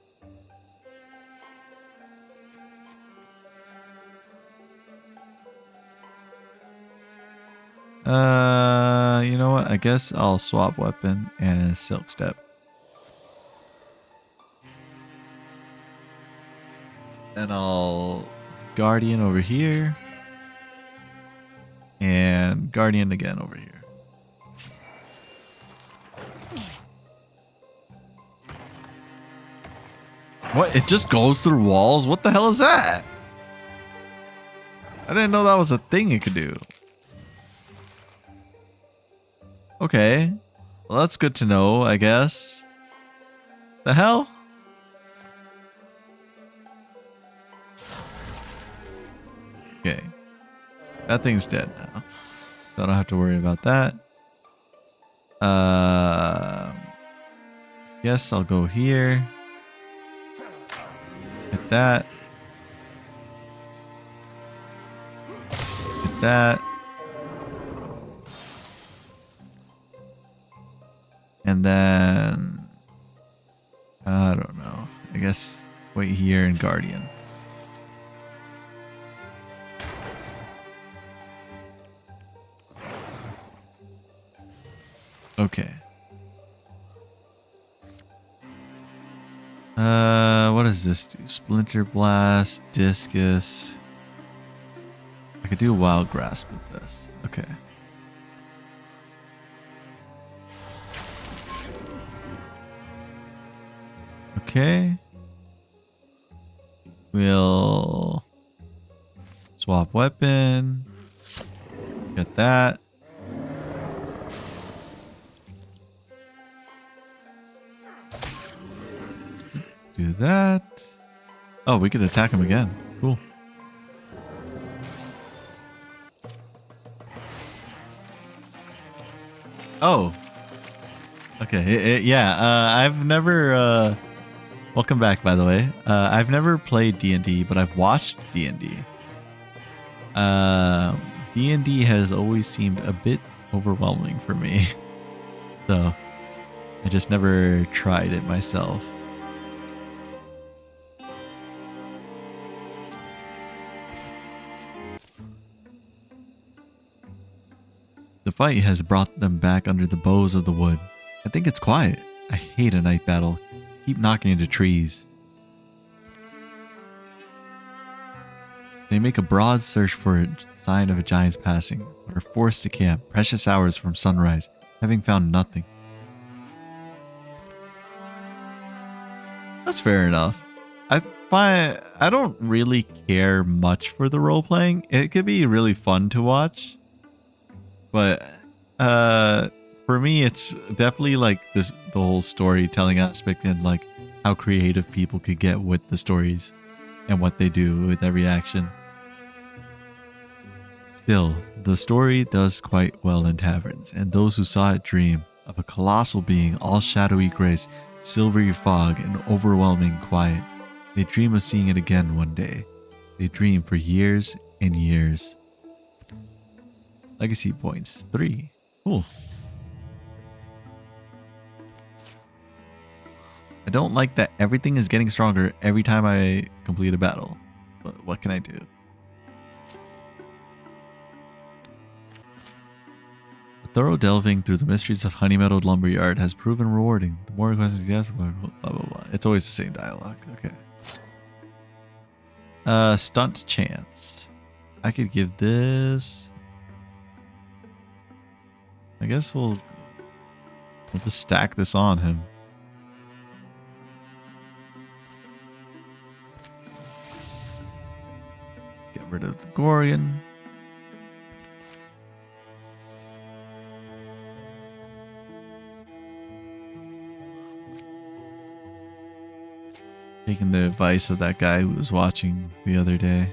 You know what? I guess I'll swap weapon and silk step. And I'll Guardian over here. And Guardian again over here. What? It just goes through walls? What the hell is that? I didn't know that was a thing it could do. Okay. Well, that's good to know, I guess. The hell? Okay. That thing's dead now. So I don't have to worry about that. Yes, I'll go here. Hit that. Hit that. And then I don't know. I guess wait here and Guardian. Okay. What does this do? Splinter Blast, Discus. I could do Wild Grasp with this. Okay. Okay. We'll swap weapon. Get that. Do that. Oh, we could attack him again. Cool. Oh. Okay. Yeah. I've never Welcome back, by the way. I've never played D&D, but I've watched D&D. D&D has always seemed a bit overwhelming for me. So, I just never tried it myself. The fight has brought them back under the boughs of the wood. I think it's quiet. I hate a night battle. Keep knocking into trees. They make a broad search for a sign of a giant's passing, but are forced to camp precious hours from sunrise, having found nothing. That's fair enough. I don't really care much for the role playing. It could be really fun to watch. But for me, it's definitely like the whole storytelling aspect and like how creative people could get with the stories and what they do with every action. Still, the story does quite well in taverns, and those who saw it dream of a colossal being, all shadowy grace, silvery fog, and overwhelming quiet. They dream of seeing it again one day. They dream for years and years. Legacy points 3. Cool. I don't like that everything is getting stronger every time I complete a battle. But what can I do? A thorough delving through the mysteries of Honey Meadow Lumberyard has proven rewarding. The more questions you ask, blah, blah, blah, blah. It's always the same dialogue. Okay. Stunt chance. I could give this... I guess we'll just stack this on him. Get rid of the Gorian. Taking the advice of that guy who was watching the other day.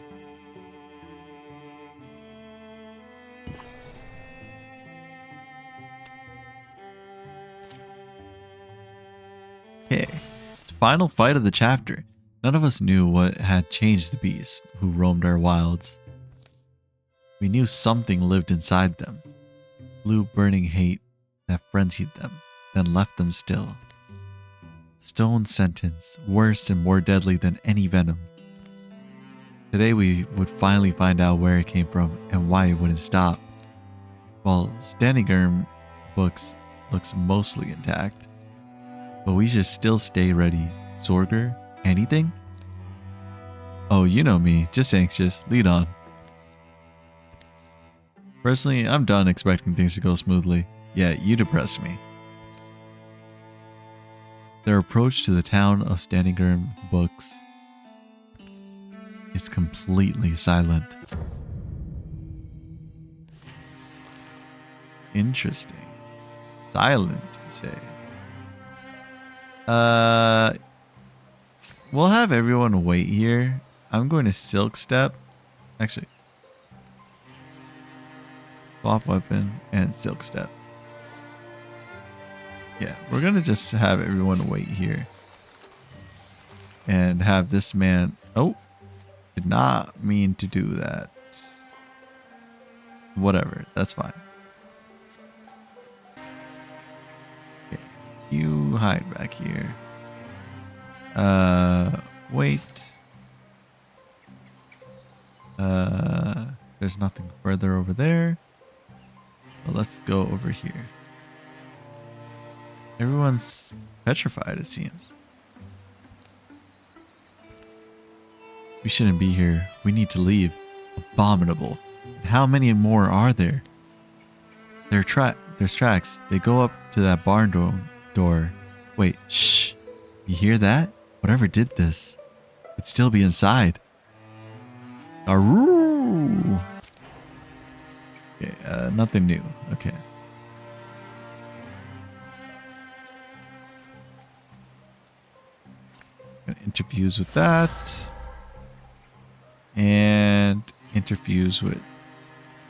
Okay, final fight of the chapter. None of us knew what had changed the beasts who roamed our wilds. We knew something lived inside them. Blue burning hate that frenzied them, then left them still. Stone sentence, worse and more deadly than any venom. Today we would finally find out where it came from and why it wouldn't stop. While Standingerm books looks mostly intact. But we should still stay ready. Sorger? Anything? Oh, you know me. Just anxious. Lead on. Personally, I'm done expecting things to go smoothly. Yeah, you depress me. Their approach to the town of Standingerm books is completely silent. Interesting. Silent, you say? We'll have everyone wait here. I'm going to Silk Step. Actually, swap weapon and Silk Step. Yeah, we're going to just have everyone wait here. And have this man... Oh, did not mean to do that. Whatever, that's fine. Okay, you hide back here. Wait. There's nothing further over there. So let's go over here. Everyone's petrified, it seems. We shouldn't be here. We need to leave. Abominable. And how many more are there? There's tracks. They go up to that barn door. Wait, shh. You hear that? Whatever did this, it'd still be inside. Aroo! Okay, nothing new. Okay. Interfuse with that. And interfuse with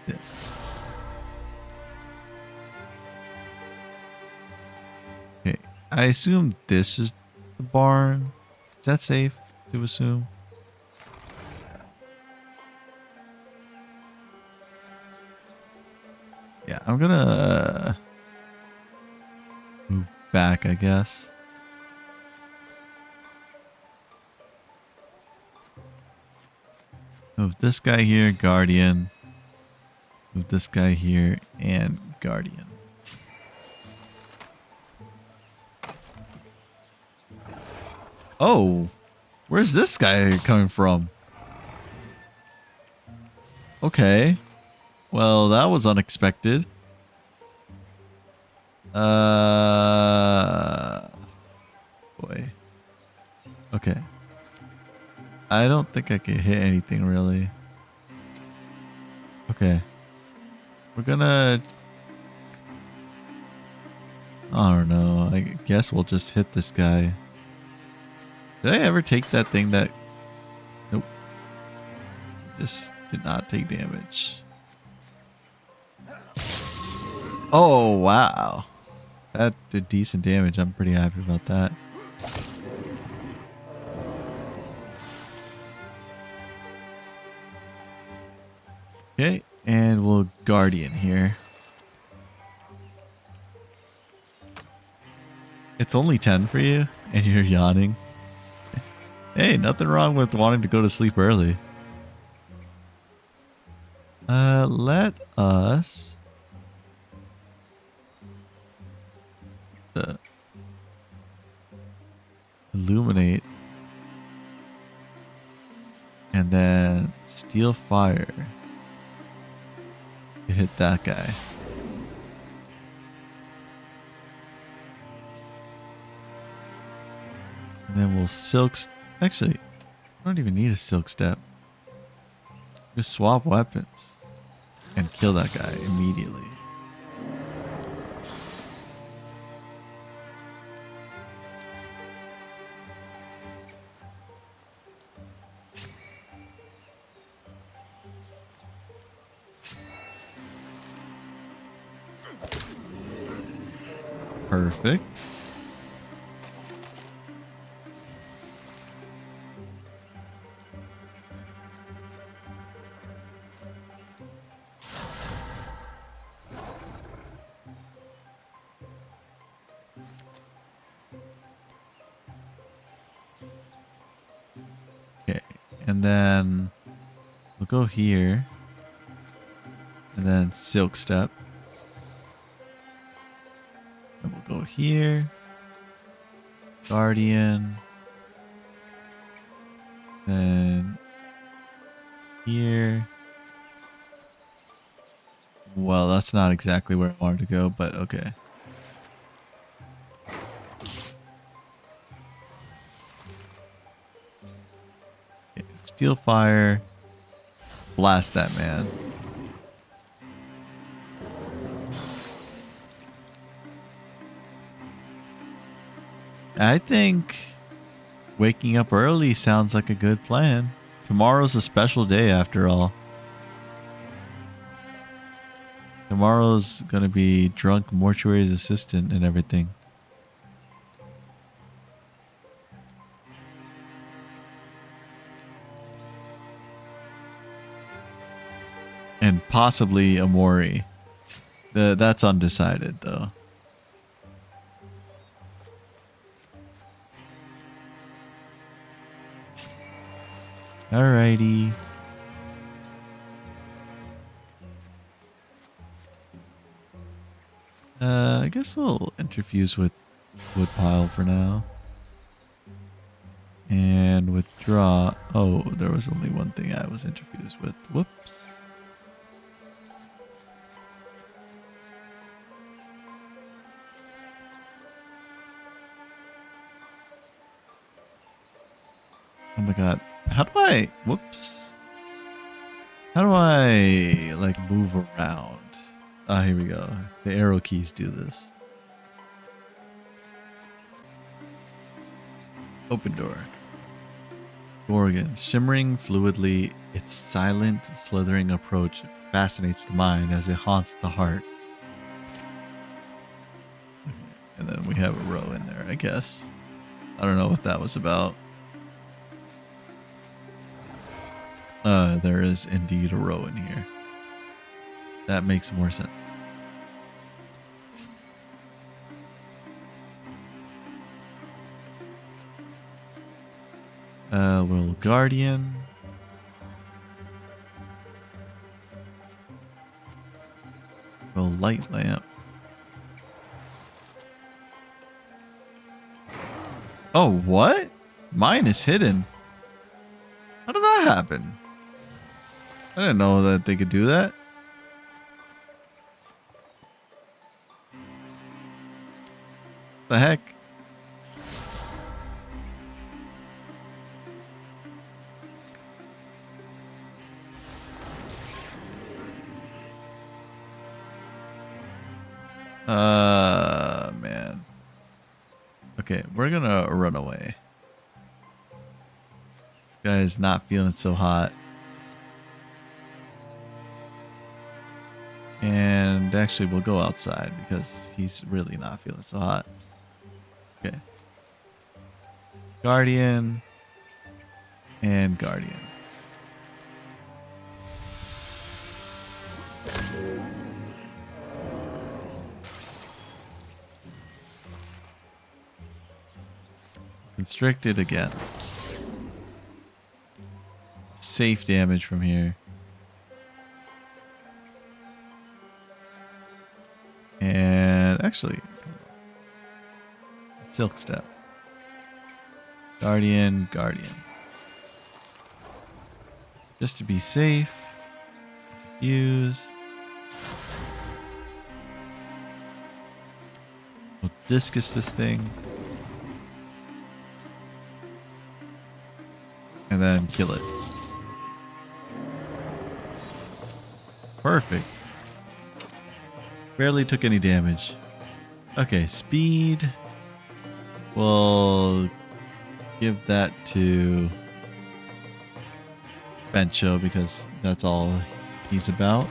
this. Okay, I assume this is the barn. Is that safe to assume? Yeah, I'm gonna move back, I guess. Move this guy here, Guardian. Move this guy here, and Guardian. Oh, where's this guy coming from? Okay. Well, that was unexpected. Boy. Okay. I don't think I can hit anything really. Okay. We're gonna... I don't know. I guess we'll just hit this guy. Did I ever take that thing that... Nope. Just did not take damage. Oh, wow. That did decent damage. I'm pretty happy about that. Okay, and we'll Guardian here. It's only 10 for you, and you're yawning. Hey, nothing wrong with wanting to go to sleep early. Let us... illuminate. And then steal fire. To hit that guy. And then we'll actually, I don't even need a silk step. Just swap weapons and kill that guy immediately. Perfect. Okay, and then we'll go here, and then silk step. And we'll go here, Guardian, then here. Well, that's not exactly where I wanted to go, but okay. Okay, steal fire, blast that man. I think waking up early sounds like a good plan. Tomorrow's a special day after all. Tomorrow's gonna be drunk mortuary's assistant and everything. And possibly a Mori. That's undecided though. Alrighty. I guess we'll interfuse with Woodpile for now. And withdraw. Oh, there was only one thing I was interfused with. Whoops. Oh my god. How do I... Whoops. How do I, like, move around? Ah, here we go. The arrow keys do this. Open door. Gorgon. Shimmering fluidly, its silent, slithering approach fascinates the mind as it haunts the heart. And then we have a row in there, I guess. I don't know what that was about. There is indeed a row in here. That makes more sense. Little guardian. Little light lamp. Oh, what? Mine is hidden. How did that happen? I didn't know that they could do that. The heck? Man. Okay, we're gonna run away. Guy's not feeling so hot. And actually, we'll go outside because he's really not feeling so hot. Okay. Guardian. And Guardian. Constricted again. Safe damage from here. And actually, Silk Step. Guardian, Guardian. Just to be safe. Use. We'll discus this thing. And then kill it. Perfect. Barely took any damage. Okay, speed. We'll give that to Bencho because that's all he's about.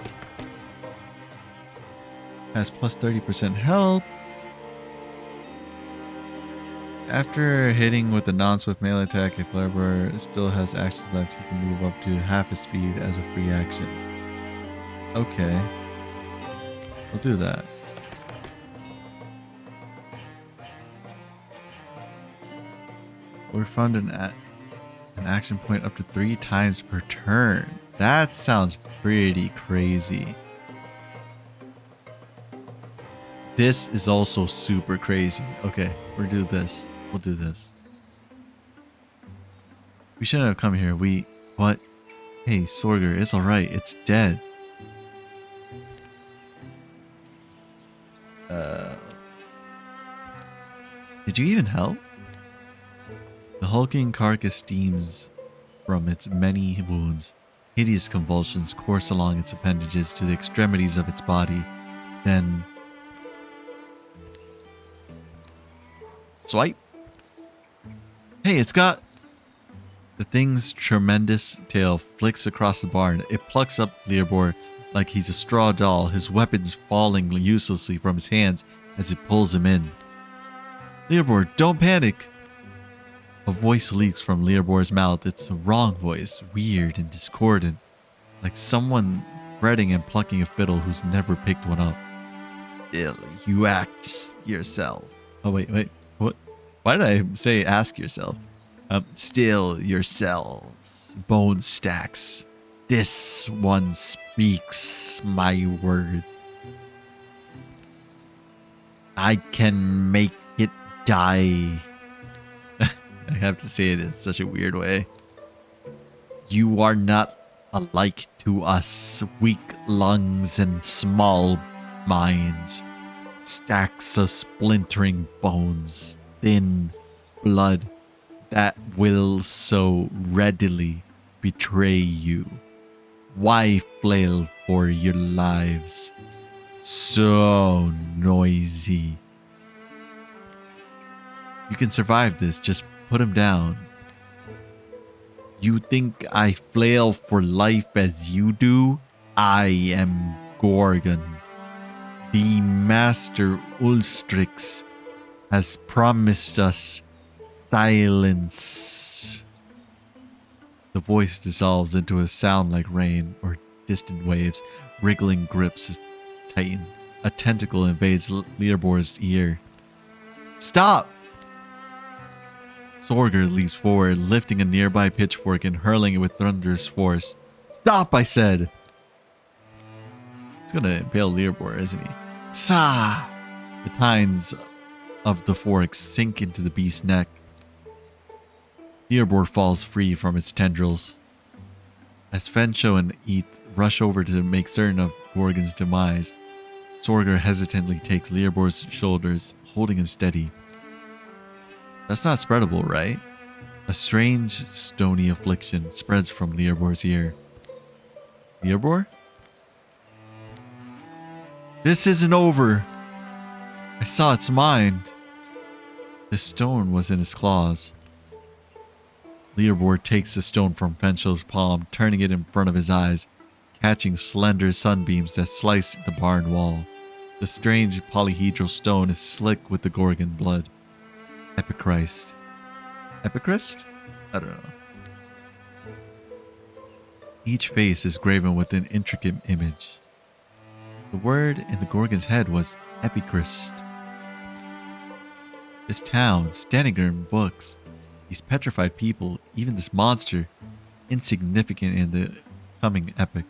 Has plus 30% health. After hitting with a non-swift melee attack, if Wildermyth still has actions left, he can move up to half his speed as a free action. Okay. We'll do that. We refund an action point up to 3 times per turn. That sounds pretty crazy. This is also super crazy. Okay, we'll do this. We'll do this. We shouldn't have come here. What? Hey, Sorger, it's alright. It's dead. Did you even help? The hulking carcass steams from its many wounds. Hideous convulsions course along its appendages to the extremities of its body. Then... swipe. Hey, it's got... The thing's tremendous tail flicks across the barn. It plucks up Leopold like he's a straw doll, his weapons falling uselessly from his hands as it pulls him in. Leopold, don't panic! A voice leaks from Leopold's mouth. It's a wrong voice, weird and discordant, like someone fretting and plucking a fiddle who's never picked one up. Still, you ask yourself. Oh, wait. What? Why did I say ask yourself? Still yourselves, bone stacks. This one speaks my words. I can make it die. I have to say it in such a weird way. You are not alike to us, weak lungs and small minds. Stacks of splintering bones, thin blood that will so readily betray you. Why flail for your lives? So noisy. You can survive this, just put him down. You think I flail for life as you do? I am Gorgon. The Master Ulstryx has promised us silence. The voice dissolves into a sound like rain or distant waves. Wriggling grips tighten. A tentacle invades Leobor's ear. Stop! Sorger leaps forward, lifting a nearby pitchfork and hurling it with thunderous force. Stop, I said! He's gonna impale Leobor, isn't he? Sa! The tines of the fork sink into the beast's neck. Leobor falls free from its tendrils. As Fensho and Eith rush over to make certain of Gorgon's demise, Sorger hesitantly takes Leobor's shoulders, holding him steady. That's not spreadable, right? A strange, stony affliction spreads from Leobor's ear. Leobor? This isn't over. I saw its mind. The stone was in his claws. Leobor takes the stone from Fensho's palm, turning it in front of his eyes, catching slender sunbeams that slice the barn wall. The strange polyhedral stone is slick with the Gorgon blood. Epichrist. Epichrist? I don't know. Each face is graven with an intricate image. The word in the Gorgon's head was Epichrist. This town, Stanigrim books, these petrified people, even this monster, insignificant in the coming epic.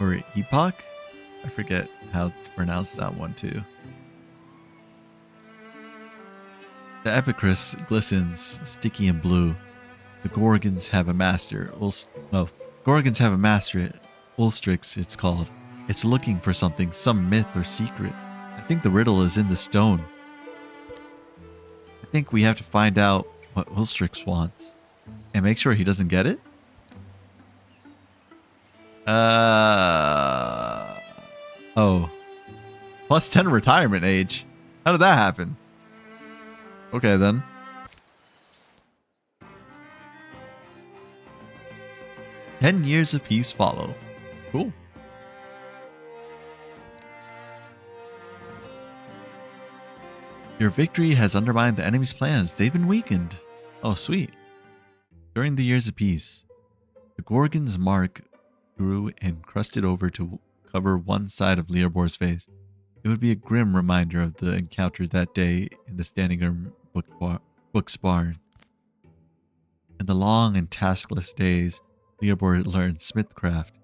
Or epoch? I forget how to pronounce that one too. The Epichrist glistens, sticky and blue. The Gorgons have a master. Gorgons have a master. Ulstryx, it's called. It's looking for something, some myth or secret. I think the riddle is in the stone. I think we have to find out what Ulstryx wants. And make sure he doesn't get it? Oh. Plus 10 retirement age. How did that happen? Okay, then. "10 years of peace follow." Cool. Your victory has undermined the enemy's plans. They've been weakened. Oh, sweet. During the years of peace, the Gorgon's mark grew and crusted over to cover one side of Leobor's face. It would be a grim reminder of the encounter that day in the Stanigrim book's barn. In the long and taskless days, Leobor learned smithcraft.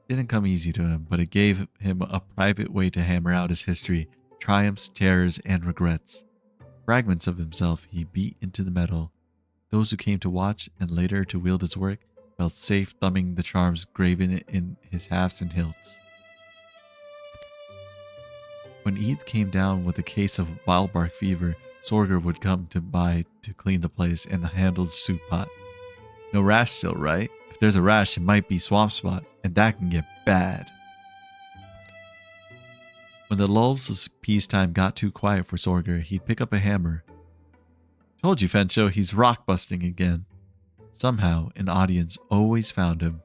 It didn't come easy to him, but it gave him a private way to hammer out his history, triumphs, terrors, and regrets. Fragments of himself he beat into the metal. Those who came to watch and later to wield his work felt safe thumbing the charms graven in his hafts and hilts. When Eith came down with a case of wildbark fever, Sorger would come by to clean the place and handle the soup pot. No rash still, right? If there's a rash, it might be swamp spot, and that can get bad. When the lulls of peacetime got too quiet for Sorger, he'd pick up a hammer. Told you, Fensho, he's rock busting again. Somehow, an audience always found him.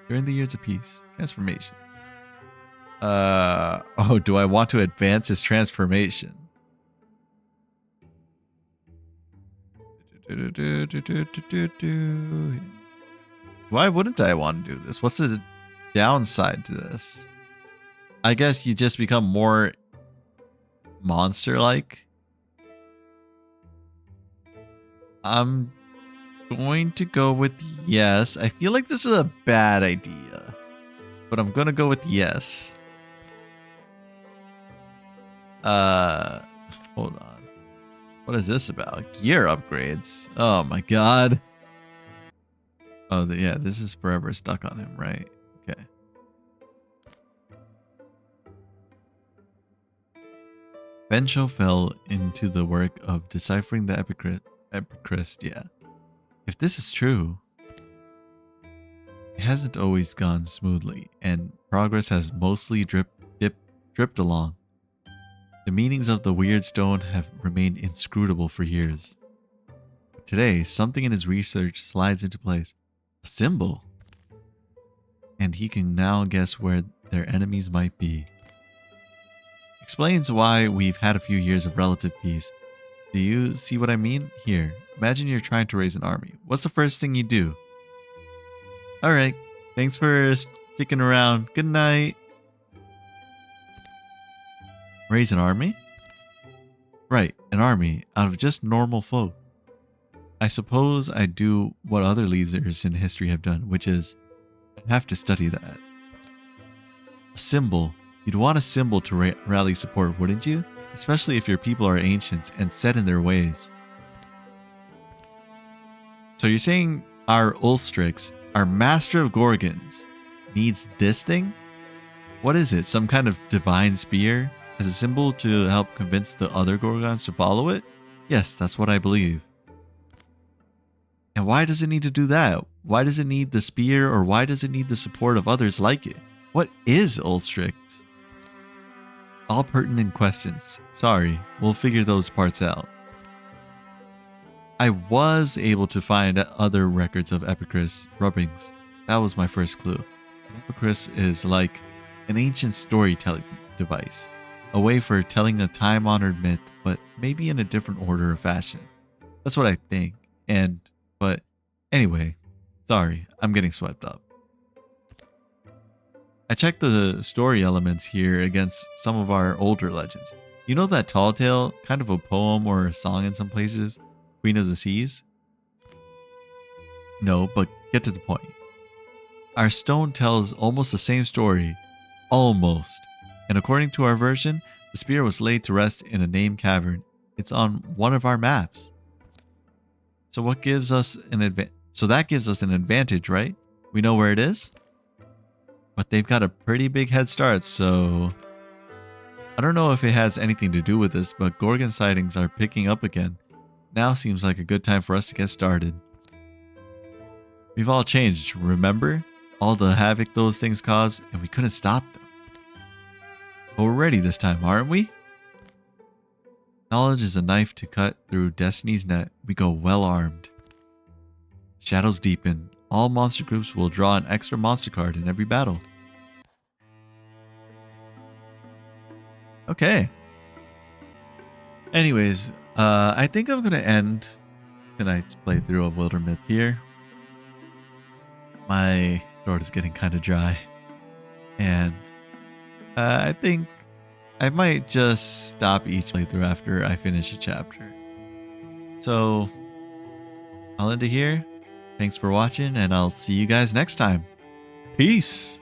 During the years of peace, transformations. Oh, do I want to advance his transformation? Why wouldn't I want to do this? What's the downside to this? I guess you just become more monster-like. I'm going to go with yes. I feel like this is a bad idea, but I'm going to go with yes. Hold on. What is this about? Gear upgrades. Oh my god. Oh, yeah, this is forever stuck on him, right? Okay. Fensho fell into the work of deciphering the Epichrist, yeah. If this is true, it hasn't always gone smoothly, and progress has mostly dripped along. The meanings of the weird stone have remained inscrutable for years. But today, something in his research slides into place. A symbol. And he can now guess where their enemies might be. Explains why we've had a few years of relative peace. Do you see what I mean? Here, imagine you're trying to raise an army. What's the first thing you do? Alright, thanks for sticking around. Good night. Raise an army? Right, an army out of just normal folk. I suppose I do what other leaders in history have done, which is I have to study that. A symbol. You'd want a symbol to rally support, wouldn't you? Especially if your people are ancient and set in their ways. So you're saying our Ulstryx, our master of Gorgons, needs this thing? What is it? Some kind of divine spear as a symbol to help convince the other Gorgons to follow it? Yes, that's what I believe. And why does it need to do that? Why does it need the spear, or why does it need the support of others like it? What is Ulstryx? All pertinent questions. Sorry, we'll figure those parts out. I was able to find other records of Epicris rubbings. That was my first clue. Epicris is like an ancient storytelling device, a way for telling a time-honored myth, but maybe in a different order or fashion. That's what I think. But anyway, sorry, I'm getting swept up. I checked the story elements here against some of our older legends. You know that tall tale, kind of a poem or a song in some places, Queen of the Seas? No, but get to the point. Our stone tells almost the same story. Almost. And according to our version, the spear was laid to rest in a named cavern. It's on one of our maps. So what gives us an that gives us an advantage, right? We know where it is? But they've got a pretty big head start, so I don't know if it has anything to do with this, but Gorgon sightings are picking up again. Now seems like a good time for us to get started. We've all changed, remember? All the havoc those things cause, and we couldn't stop them. But we're ready this time, aren't we? Knowledge is a knife to cut through Destiny's net. We go well armed. Shadows deepen. All monster groups will draw an extra monster card in every battle. Okay. Anyways, I think I'm going to end tonight's playthrough of Wildermyth here. My throat is getting kind of dry. And I think I might just stop each playthrough after I finish a chapter. So I'll end it here. Thanks for watching, and I'll see you guys next time. Peace!